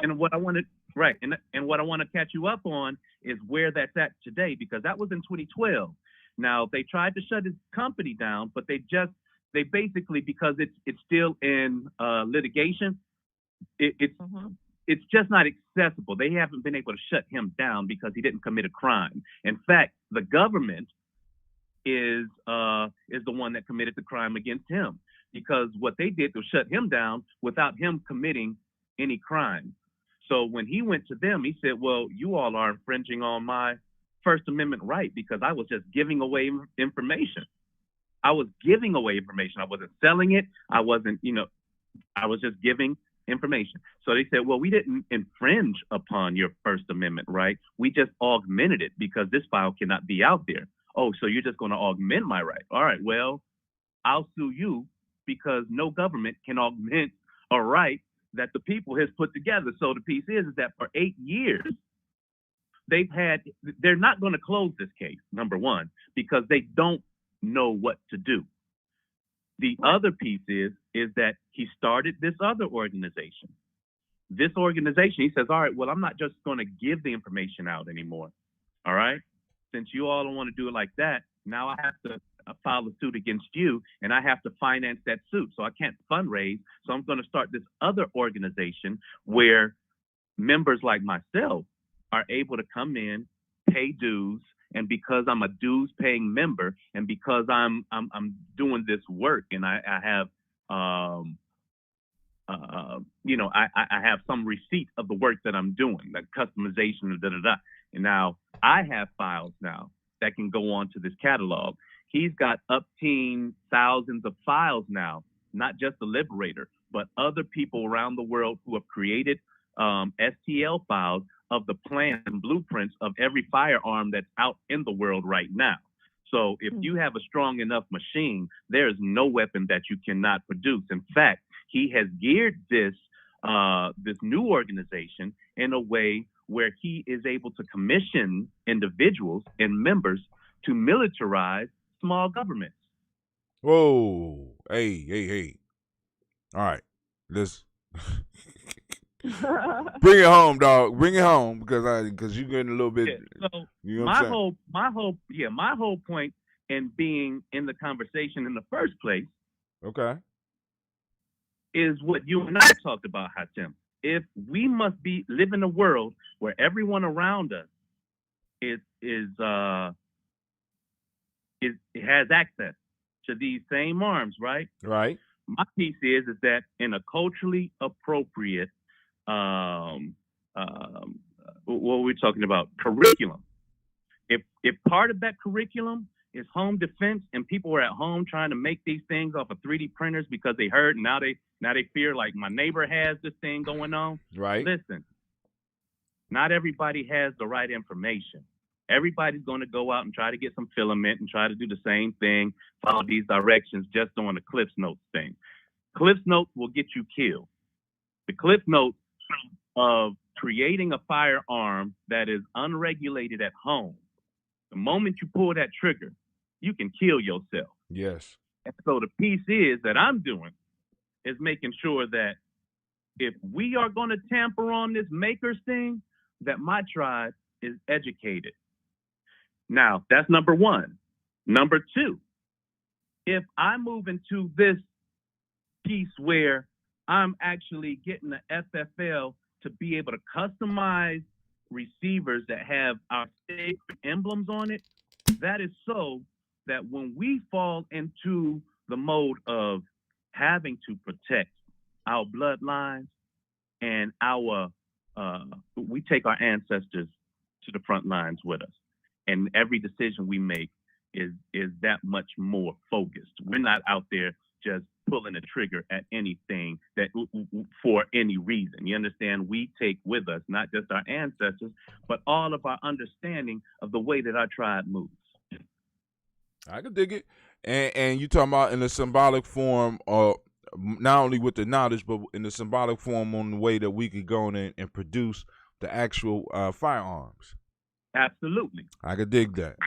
Speaker 11: And what I wanted, right? And what I want to catch you up on is where that's at today, because that was in 2012. Now they tried to shut his company down, but they basically, because it's still in litigation, it's just not accessible. They haven't been able to shut him down because he didn't commit a crime. In fact, the government is the one that committed the crime against him, because what they did was shut him down without him committing any crime. So when he went to them, he said, well, you all are infringing on my First Amendment right, because I was just giving away information. I was giving away information. I wasn't selling it. I wasn't, I was just giving information. So they said, well, we didn't infringe upon your First Amendment right. We just augmented it because this file cannot be out there. Oh, so you're just going to augment my right. All right, well, I'll sue you because no government can augment a right that the people has put together. So the piece is that for 8 years, they're not going to close this case, number one, because they don't know what to do. The other piece is that he started this other organization. This organization, he says, all right, well, I'm not just going to give the information out anymore. All right. Since you all don't want to do it like that, now I have to file a suit against you, and I have to finance that suit. So I can't fundraise. So I'm going to start this other organization where members like myself are able to come in, pay dues, and because I'm a dues paying member, and because I'm doing this work, and I have I have some receipt of the work that I'm doing, like customization and And now I have files now that can go on to this catalog. He's got upteen thousands of files now, not just the Liberator, but other people around the world who have created STL files of the plans and blueprints of every firearm that's out in the world right now. So if you have a strong enough machine, there is no weapon that you cannot produce. In fact, he has geared this new organization in a way where he is able to commission individuals and members to militarize small governments.
Speaker 10: Whoa. Hey. All right. Let's bring it home, dog. Bring it home because you're getting a little bit.
Speaker 11: Yeah, so
Speaker 10: you know what I'm saying?
Speaker 11: my whole point in being in the conversation in the first place,
Speaker 10: okay, is
Speaker 11: what you and I talked about, Hatem. If we must live in a world where everyone around us has access to these same arms, right?
Speaker 10: Right.
Speaker 11: My piece is that in a culturally appropriate, what we're talking about, curriculum. If part of that curriculum is home defense and people are at home trying to make these things off of 3D printers because they heard and now they fear like my neighbor has this thing going on.
Speaker 10: Right.
Speaker 11: Listen, not everybody has the right information. Everybody's going to go out and try to get some filament and try to do the same thing, follow these directions just on the Cliff's Notes thing. Cliff's Notes will get you killed. The Cliff Notes of creating a firearm that is unregulated at home, the moment you pull that trigger, you can kill yourself.
Speaker 10: Yes.
Speaker 11: And so the piece is that I'm doing is making sure that if we are going to tamper on this makers thing, that my tribe is educated. Now, that's number one. Number two, if I move into this piece where I'm actually getting the FFL to be able to customize receivers that have our sacred emblems on it, that is so that when we fall into the mode of having to protect our bloodlines and we take our ancestors to the front lines with us. And every decision we make is that much more focused. We're not out there just pulling a trigger at anything that for any reason. You understand? We take with us not just our ancestors, but all of our understanding of the way that our tribe moves.
Speaker 10: I can dig it. And you talking about in the symbolic form, not only with the knowledge, but in the symbolic form on the way that we could go in and produce the actual firearms.
Speaker 11: Absolutely.
Speaker 10: I could dig that.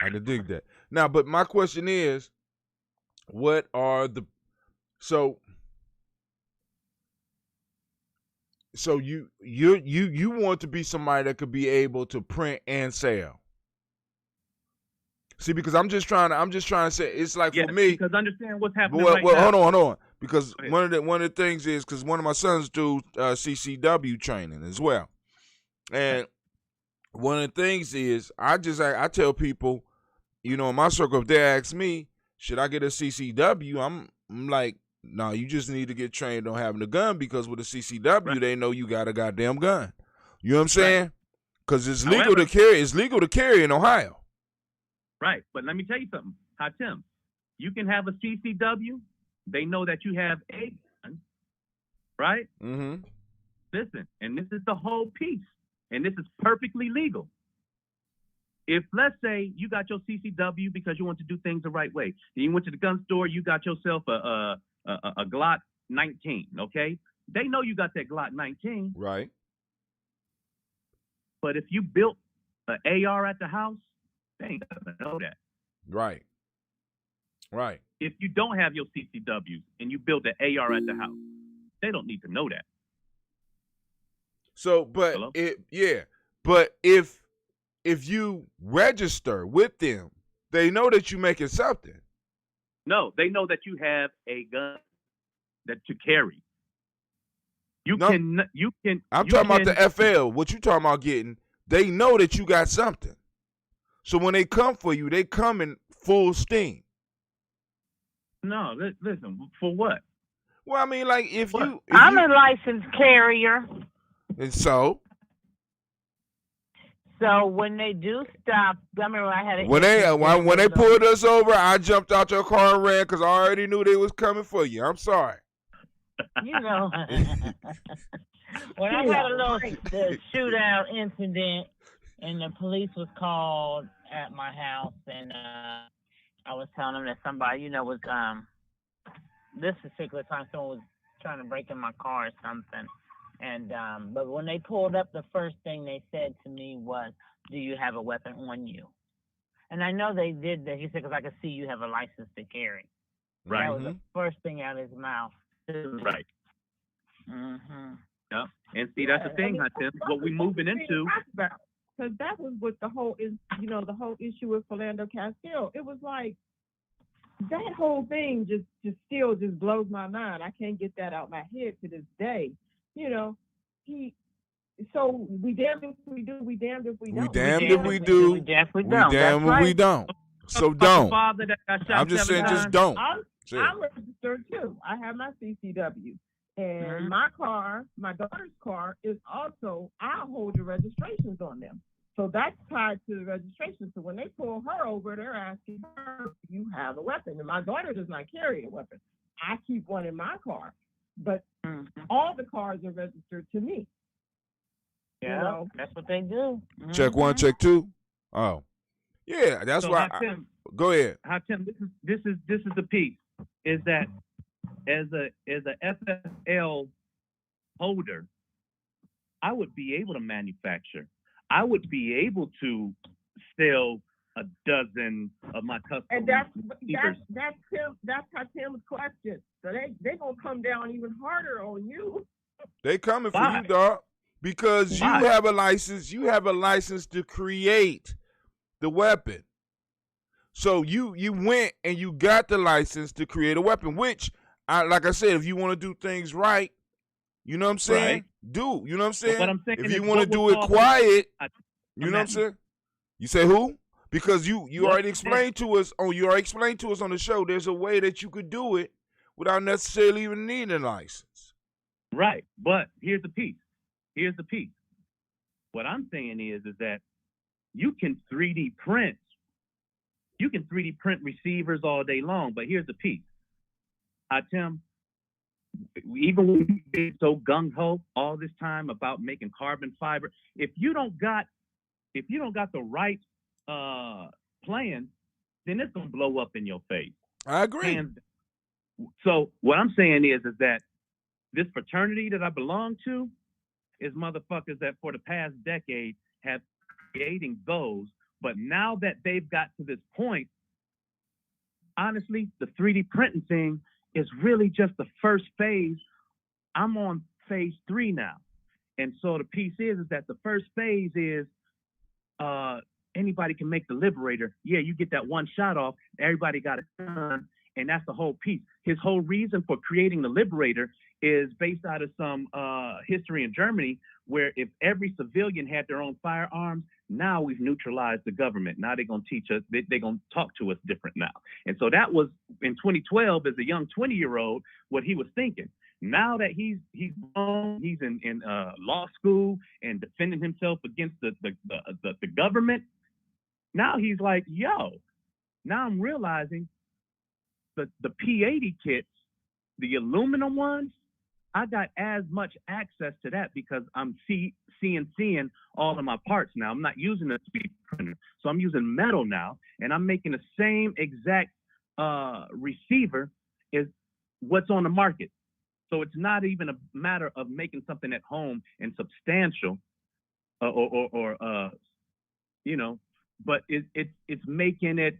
Speaker 10: Now, but my question is, what are the so you want to be somebody that could be able to print and sell? See, because I'm just trying to say, it's like for me.
Speaker 11: Because understand what's happening
Speaker 10: well,
Speaker 11: now.
Speaker 10: Hold on. Because one of the things is because one of my sons do CCW training as well, and one of the things is I tell people, in my circle, if they ask me, should I get a CCW? I'm like, no, you just need to get trained on having a gun, because with a CCW, they know you got a goddamn gun. You know what I'm saying? Because it's legal to carry. It's legal to carry in Ohio.
Speaker 11: Right, but let me tell you something, Hatem. You can have a CCW. They know that you have a gun, right?
Speaker 10: Mm-hmm.
Speaker 11: Listen, and this is the whole piece, and this is perfectly legal. If, let's say, you got your CCW because you want to do things the right way, and you went to the gun store, you got yourself a Glock 19, okay? They know you got that Glock 19.
Speaker 10: Right.
Speaker 11: But if you built an AR at the house, they ain't gonna know that.
Speaker 10: Right.
Speaker 11: If you don't have your CCWs and you build an AR at the house, they don't need to know that.
Speaker 10: So, but but if you register with them, they know that you're making something.
Speaker 11: No, they know that you have a gun to carry. I'm talking
Speaker 10: about the FL. What you talking about getting? They know that you got something. So when they come for you, they come in full steam.
Speaker 11: No, listen, for what?
Speaker 10: Well, I mean, like
Speaker 12: I'm a licensed carrier.
Speaker 10: And so
Speaker 12: when they do stop, I remember I had
Speaker 10: when they pulled us over, I jumped out your car and ran because I already knew they was coming for you. I'm sorry.
Speaker 12: When I had a little shootout incident and the police was called at my house, and I was telling them that somebody, was this particular time someone was trying to break in my car or something. And but when they pulled up, the first thing they said to me was, "Do you have a weapon on you?" And I know they did that. He said, "Because I can see you have a license to carry."
Speaker 11: Right.
Speaker 12: That was the first thing out of his mouth.
Speaker 11: Right.
Speaker 12: Mm-hmm.
Speaker 11: Yep. And see, that's the thing, Hatem. What we moving into.
Speaker 2: Because that was what the whole the whole issue with Philando Castile. It was like that whole thing just still blows my mind. I can't get that out my head to this day. So we damned if we do, we damned if we don't.
Speaker 10: We damned if we do,
Speaker 12: we definitely
Speaker 10: we
Speaker 12: don't.
Speaker 10: damned if we don't. So don't. I'm just saying, just don't.
Speaker 2: I'm registered too. I have my CCW. And my car, my daughter's car, is also, I hold the registrations on them. So that's tied to the registration. So when they pull her over, they're asking her, "Do you have a weapon?" And my daughter does not carry a weapon. I keep one in my car. But all the cars are registered to me.
Speaker 12: Yeah, that's what they do.
Speaker 10: Check one, check two. Oh, yeah, that's why. Go ahead.
Speaker 11: Hatem, this is the piece. Is that as a FFL holder, I would be able to manufacture. I would be able to sell a dozen of my custom.
Speaker 2: And that's Hatem's question. So they gonna come down even harder on you.
Speaker 10: They coming for you, dog, because you have a license. You have a license to create the weapon. So you went and you got the license to create a weapon, which, like I said, if you want to do things right, you know what I'm saying?
Speaker 11: Right.
Speaker 10: Do. You know what I'm saying?
Speaker 11: What I'm saying
Speaker 10: if
Speaker 11: is
Speaker 10: you want to do it quiet, you know what I'm saying? You say who? Because you already explained to us on the show there's a way that you could do it without necessarily even needing a license.
Speaker 11: Right. But here's the piece. What I'm saying is that you can 3D print. You can 3D print receivers all day long, but here's the piece. Tim, even when we've been so gung-ho all this time about making carbon fiber, if you don't got the right plan, then it's gonna blow up in your face.
Speaker 10: I agree.
Speaker 11: And so what I'm saying is that this fraternity that I belong to is motherfuckers that for the past decade have creating those, but now that they've got to this point, honestly, the 3D printing thing is really just the first phase. I'm on phase 3 now. And so the piece is that the first phase is anybody can make the Liberator. Yeah, you get that one shot off, everybody got it done, and that's the whole piece. His whole reason for creating the Liberator is based out of some history in Germany, where if every civilian had their own firearms, now we've neutralized the government. Now they're going to teach us, they're going to talk to us different now. And so that was in 2012, as a young 20-year-old, what he was thinking. Now that he's grown, he's in law school and defending himself against the government. Now he's like, yo, now I'm realizing the P80 kits, the aluminum ones, I got as much access to that because I'm CNCing all of my parts now. I'm not using a 3D printer, so I'm using metal now, and I'm making the same exact receiver as what's on the market. So it's not even a matter of making something at home and substantial, but it's making it.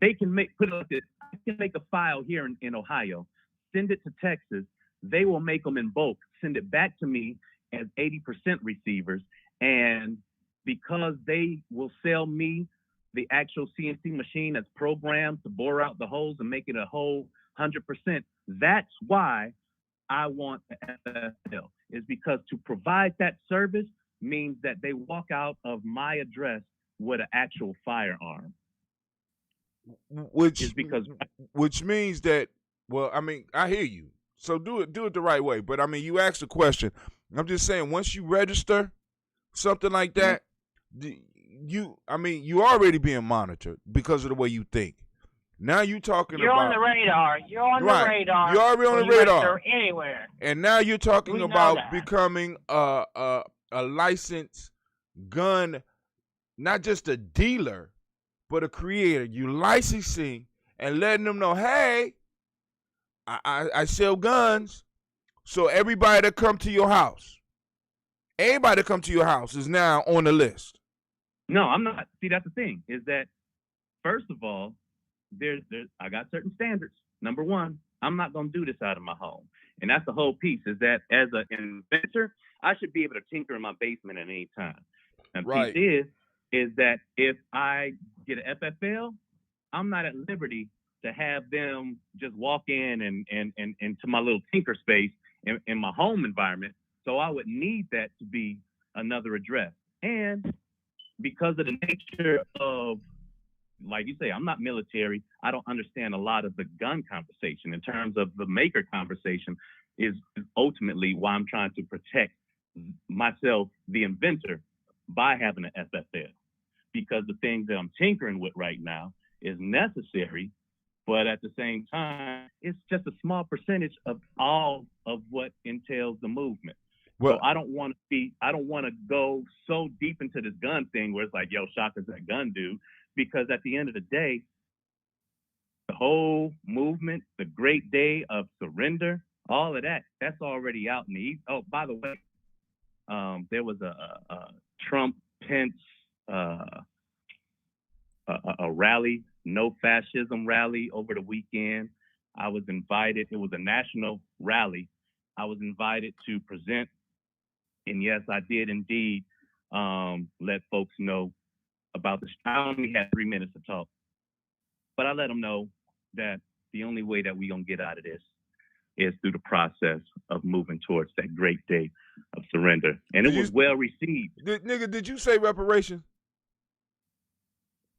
Speaker 11: They can put it like this. I can make a file here in Ohio, send it to Texas. They will make them in bulk, send it back to me as 80% receivers. And because they will sell me the actual CNC machine that's programmed to bore out the holes and make it a whole 100%, that's why I want the FFL, is because to provide that service means that they walk out of my address with an actual firearm.
Speaker 10: Which means that, well, I mean, I hear you. So do it the right way. But I mean, you asked a question. I'm just saying, once you register something like that, you already being monitored because of the way you think. Now you're talking
Speaker 12: you're
Speaker 10: about
Speaker 12: on the radar. You're on the radar.
Speaker 10: You're already on the radar.
Speaker 12: Anywhere.
Speaker 10: And now you're talking about becoming a licensed gun, not just a dealer, but a creator. You licensing and letting them know, hey, I sell guns, so everybody that come to your house, anybody that come to your house is now on the list.
Speaker 11: No, I'm not. See, that's the thing, is that first of all, I got certain standards. Number one, I'm not gonna do this out of my home. And that's the whole piece, is that as an inventor, I should be able to tinker in my basement at any time. And
Speaker 10: right.
Speaker 11: piece is that if I get an FFL, I'm not at liberty to have them just walk in and into my little tinker space in my home environment. So I would need that to be another address. And because of the nature of, like you say, I'm not military. I don't understand a lot of the gun conversation. In terms of the maker conversation is ultimately why I'm trying to protect myself, the inventor, by having an FFL. Because the things that I'm tinkering with right now is necessary, but at the same time, it's just a small percentage of all of what entails the movement. Well, so I don't want to go so deep into this gun thing where it's like, yo, Shaka's that gun dude, because at the end of the day, the whole movement, the great day of surrender, all of that, that's already out in the East. Oh, by the way, there was a Trump-Pence a rally, no fascism rally over the weekend. I was invited. It was a national rally. I was invited to present. And yes, I did indeed let folks know about this. I only had 3 minutes to talk, but I let them know that the only way that we're going to get out of this is through the process of moving towards that great day of surrender. And it was well received.
Speaker 10: Nigga, did you say reparations?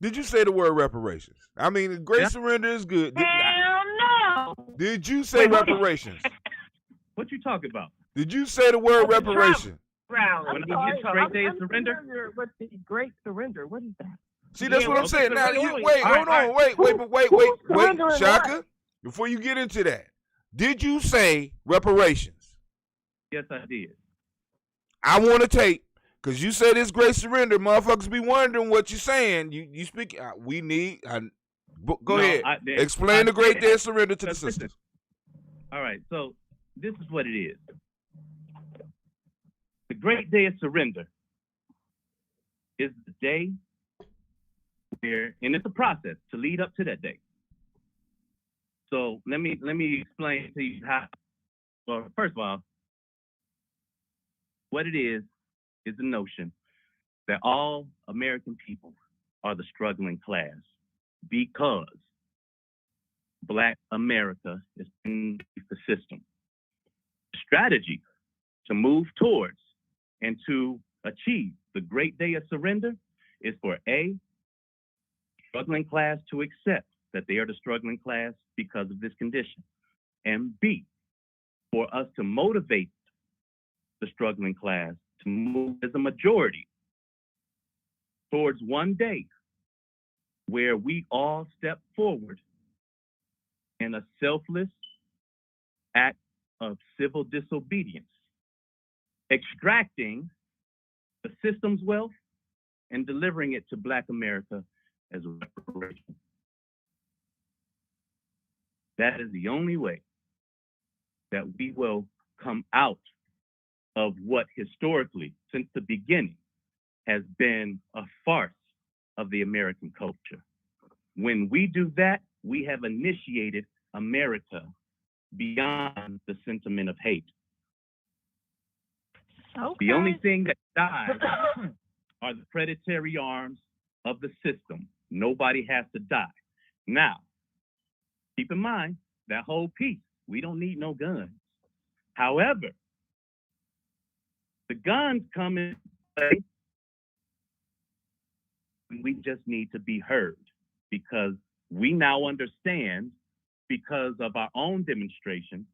Speaker 10: Did you say the word reparations? I mean, great surrender is good.
Speaker 12: Hell no.
Speaker 10: Did you say reparations?
Speaker 11: What you talking about?
Speaker 10: Did you say the word reparation?
Speaker 11: When I get great day of surrender?
Speaker 2: What's the great surrender? What is that?
Speaker 10: See, that's what I'm saying. Now, wait, Shaka, before you get into that, did you say reparations?
Speaker 11: Yes, I did.
Speaker 10: I want to tape, because you said it's great surrender. Motherfuckers be wondering what you're saying. You speak, we need, go ahead. Explain the great day of surrender to the sisters.
Speaker 11: All right, so this is what it is. The great day of surrender is the day where, and it's a process to lead up to that day. So let me explain to you how. Well, first of all, what it is the notion that all American people are the struggling class because Black America is in the system. Strategy to move towards and to achieve the great day of surrender is for A, struggling class to accept that they are the struggling class because of this condition, and B, for us to motivate the struggling class to move as a majority towards one day where we all step forward in a selfless act of civil disobedience, extracting the system's wealth and delivering it to Black America as a reparation. That is the only way that we will come out of what historically, since the beginning, has been a farce of the American culture. When we do that, we have initiated America beyond the sentiment of hate.
Speaker 12: Okay.
Speaker 11: The only thing that dies are the predatory arms of the system. Nobody has to die. Now, keep in mind that whole piece. We don't need no guns. However, the guns come in play when we just need to be heard, because we now understand, because of our own demonstration,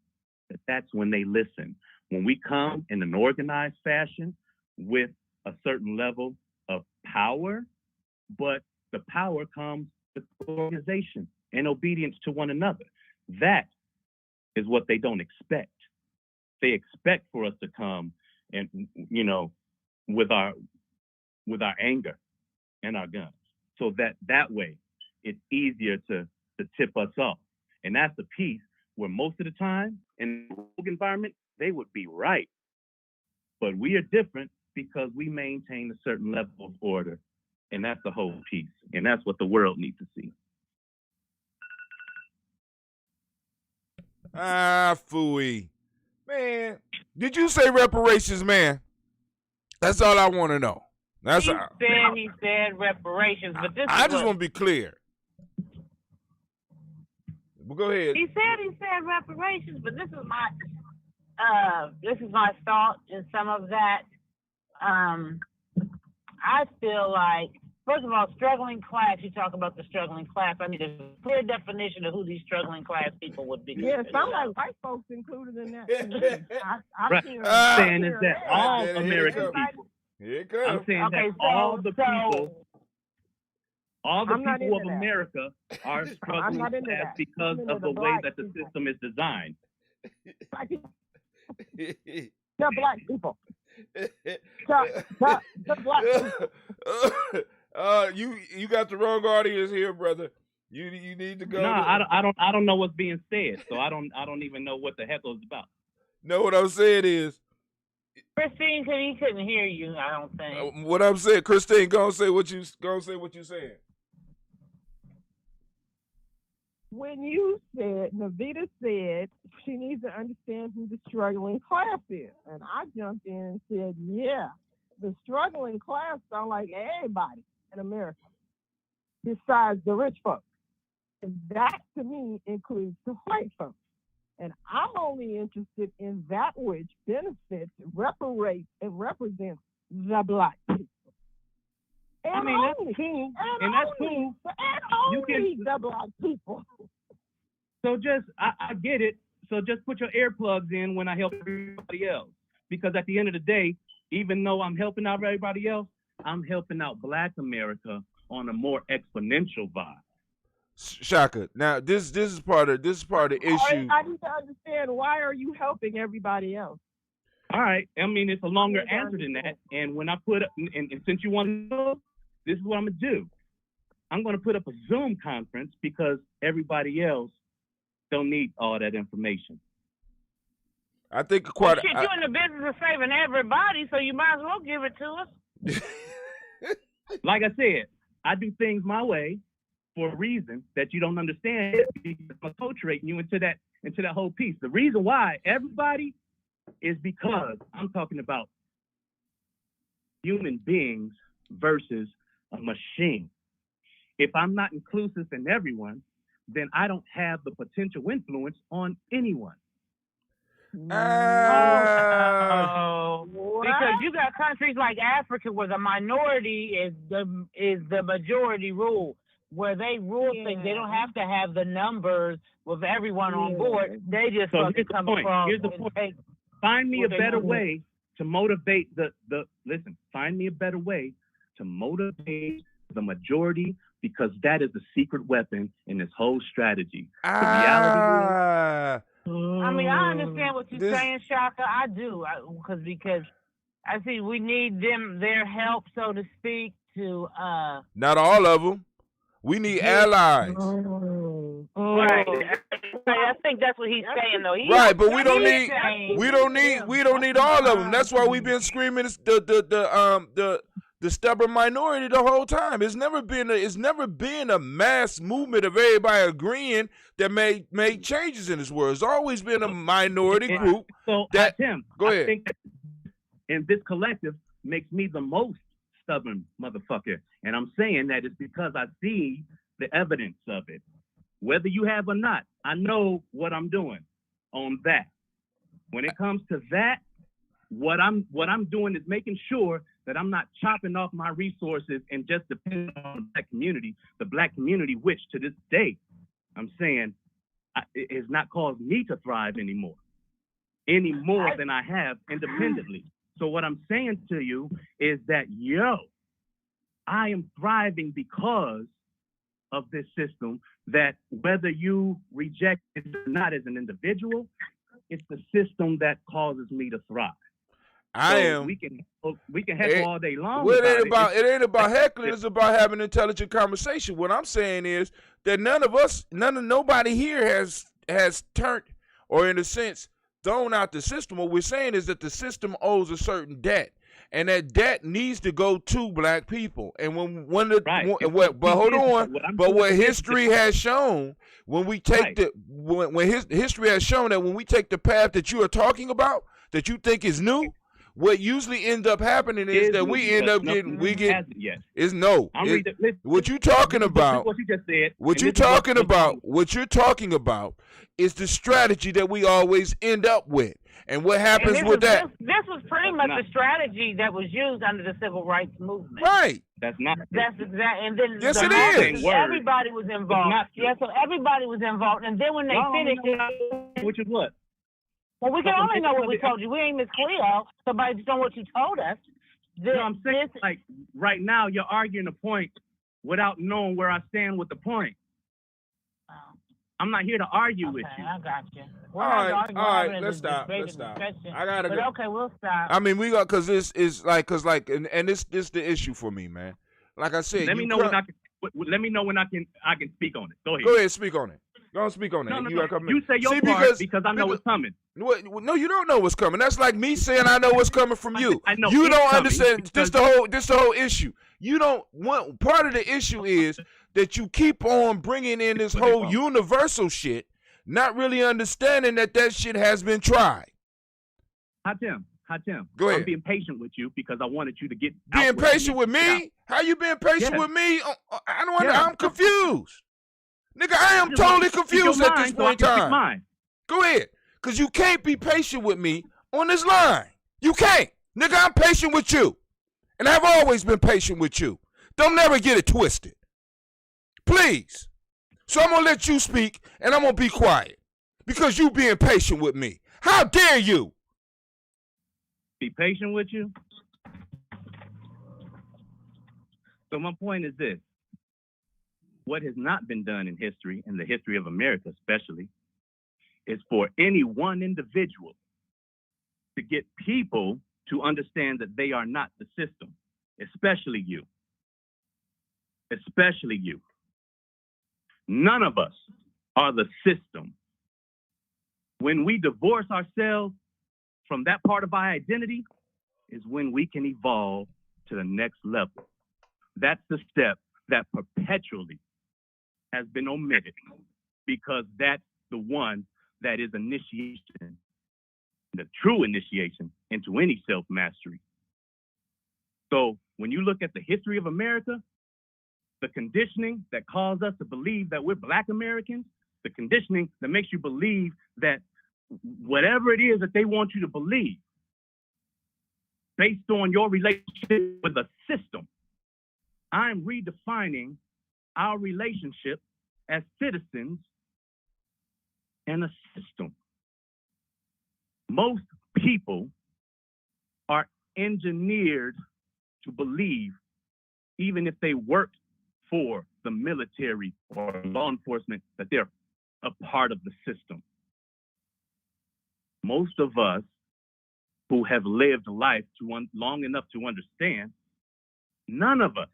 Speaker 11: that that's when they listen. When we come in an organized fashion with a certain level of power, but the power comes with organization and obedience to one another. That is what they don't expect. They expect for us to come and, with our anger and our guns. so that way it's easier to tip us off. And that's the piece where most of the time in the rogue environment, they would be right. But we are different because we maintain a certain level of order. And that's the whole piece. And that's what the world needs to see.
Speaker 10: Phooey. Man, did you say reparations, man? That's all I want to know. That's
Speaker 12: he said reparations, but this
Speaker 10: I
Speaker 12: is
Speaker 10: just want to be clear. Well, go ahead.
Speaker 12: He said reparations, but this is my thought in some of that. I feel like, first of all, struggling class, you talk about the struggling class. I need a clear definition of who these struggling class people would be.
Speaker 2: Yeah, some like white folks included in that.
Speaker 11: I'm saying is that all American people.
Speaker 10: Here it comes.
Speaker 11: I'm saying that all the people of America are struggling class because of the way that the system is designed.
Speaker 2: The black people. The black people.
Speaker 10: You got the wrong audience here, brother. You need to go.
Speaker 11: No, I don't know what's being said, so I don't even know what the heck it's about.
Speaker 10: No, what I'm saying is,
Speaker 12: Christine, he couldn't hear you. I don't think.
Speaker 10: What I'm saying, Christine, go say what you saying.
Speaker 2: When you said, Navita said she needs to understand who the struggling class is. And I jumped in and said, yeah, the struggling class sound like everybody in America besides the rich folks. And that, to me, includes the white folks. And I'm only interested in that which benefits, reparates, and represents the black people. And
Speaker 11: I mean, that's cool. And that's cool.
Speaker 2: And only the black people.
Speaker 11: So I get it. So just put your earplugs in when I help everybody else. Because at the end of the day, even though I'm helping out everybody else, I'm helping out Black America on a more exponential vibe.
Speaker 10: Shaka, now this is part of the issue.
Speaker 2: I need to understand, why are you helping everybody else?
Speaker 11: All right. I mean, it's a longer answer than that. And when I put up, and since you want to know, this is what I'm going to do. I'm going to put up a Zoom conference because everybody else don't need all that information.
Speaker 10: I think
Speaker 12: you're in the business of saving everybody, so you might as well give it to us.
Speaker 11: Like I said, I do things my way for a reason that you don't understand, because I'm acculturating you into that whole piece. The reason why everybody is because I'm talking about human beings versus a machine. If I'm not inclusive in everyone, then I don't have the potential influence on anyone.
Speaker 12: Because you got countries like Africa where the minority is the majority rule, where they rule things. They don't have to have the numbers with everyone on board. They just come across.
Speaker 11: Here's the point. Find me a better way to motivate find me a better way to motivate the majority, because that is the secret weapon in this whole strategy. The reality is,
Speaker 12: I mean, I understand what you're saying, Shaka. I do, because I see we need their help, so to speak, to
Speaker 10: not all of them. We need allies.
Speaker 12: Right. I think that's what he's saying, though.
Speaker 10: Right, but we don't need all of them. That's why we've been screaming the stubborn minority the whole time. It's never been a mass movement of everybody agreeing that made changes in this world. It's always been a minority group.
Speaker 11: So Tim,
Speaker 10: go ahead.
Speaker 11: I think that, and this collective makes me the most stubborn motherfucker. And I'm saying that it's because I see the evidence of it. Whether you have or not, I know what I'm doing on that. When it comes to that, what I'm doing is making sure that I'm not chopping off my resources and just depending on the black community, which to this day, I'm saying it has not caused me to thrive any more than I have independently. So what I'm saying to you is that, I am thriving because of this system, that whether you reject it or not as an individual, it's the system that causes me to thrive. We can heckle all day long. Well,
Speaker 10: it ain't about heckling. It's about having an intelligent conversation. What I'm saying is that nobody here has turned, or in a sense, thrown out the system. What we're saying is that the system owes a certain debt, and that debt needs to go to black people. And what history has shown, when we take history has shown that when we take the path that you are talking about, that you think is new, what usually ends up happening is that what you're talking about is the strategy that we always end up with. And what happens with that?
Speaker 12: This was pretty much a strategy that was used under the civil rights movement.
Speaker 10: Right.
Speaker 11: That's
Speaker 12: exactly. And then
Speaker 10: yes, it is.
Speaker 12: Everybody was involved. Yeah, so everybody was involved. And then when they finished it,
Speaker 11: which is what?
Speaker 12: Well, we can only know what we told you. We ain't Miss Cleo, so by just know what you told us.
Speaker 11: I'm saying, like, right now, you're arguing a point without knowing where I stand with the point. I'm not here to argue with you.
Speaker 12: I got you.
Speaker 10: All right, let's stop. I gotta go.
Speaker 12: Okay, we'll stop.
Speaker 10: I mean, we got, because this is like, and this the issue for me, man. Like I said,
Speaker 11: let me know when I can speak on it. Go ahead.
Speaker 10: Go ahead, speak on it. Go and speak on it.
Speaker 11: No. You say your part because I know what's coming.
Speaker 10: No, you don't know what's coming. That's like me saying I know what's coming from you.
Speaker 11: I know
Speaker 10: you don't understand. This the whole issue. You don't want. Part of the issue is that you keep on bringing in this whole universal shit, not really understanding that shit has been tried.
Speaker 11: Hi Tim.
Speaker 10: Go ahead.
Speaker 11: I'm being patient with you because I wanted you to get.
Speaker 10: Being patient with me? How you being patient with me? I don't. I'm confused. Nigga, I am totally confused at this point in time. Go ahead. Because you can't be patient with me on this line. You can't. Nigga, I'm patient with you. And I've always been patient with you. Don't never get it twisted. Please. So I'm going to let you speak, and I'm going to be quiet. Because you being patient with me. How dare you?
Speaker 11: Be patient with you? So my point is this. What has not been done in history, in the history of America especially, is for any one individual to get people to understand that they are not the system, especially you. Especially you. None of us are the system. When we divorce ourselves from that part of our identity is when we can evolve to the next level. That's the step that perpetually has been omitted because that's the one that is initiation, the true initiation into any self-mastery. So when you look at the history of America, the conditioning that caused us to believe that we're Black Americans, the conditioning that makes you believe that whatever it is that they want you to believe, based on your relationship with the system, I'm redefining our relationship as citizens and a system. Most people are engineered to believe, even if they work for the military or law enforcement, that they're a part of the system. Most of us who have lived life long enough to understand, none of us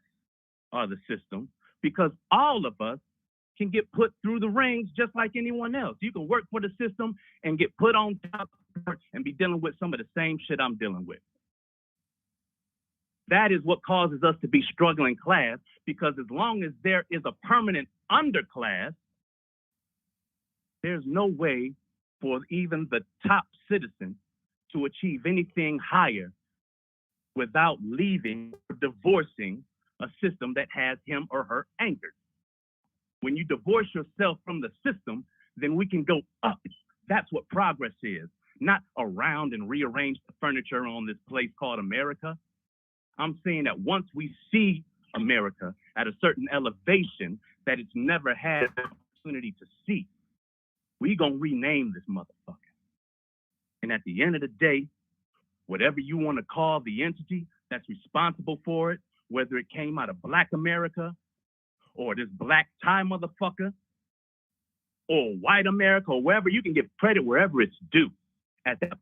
Speaker 11: are the system, because all of us can get put through the rings just like anyone else. You can work for the system and get put on top and be dealing with some of the same shit I'm dealing with. That is what causes us to be struggling class, because as long as there is a permanent underclass, there's no way for even the top citizen to achieve anything higher without leaving or divorcing a system that has him or her anchored. When you divorce yourself from the system, then we can go up. That's what progress is, not around and rearrange the furniture on this place called America. I'm saying that once we see America at a certain elevation that it's never had the opportunity to see, we gonna rename this motherfucker. And at the end of the day, whatever you want to call the entity that's responsible for it, whether it came out of Black America or this black tie motherfucker or white America or wherever, you can give credit wherever it's due. At that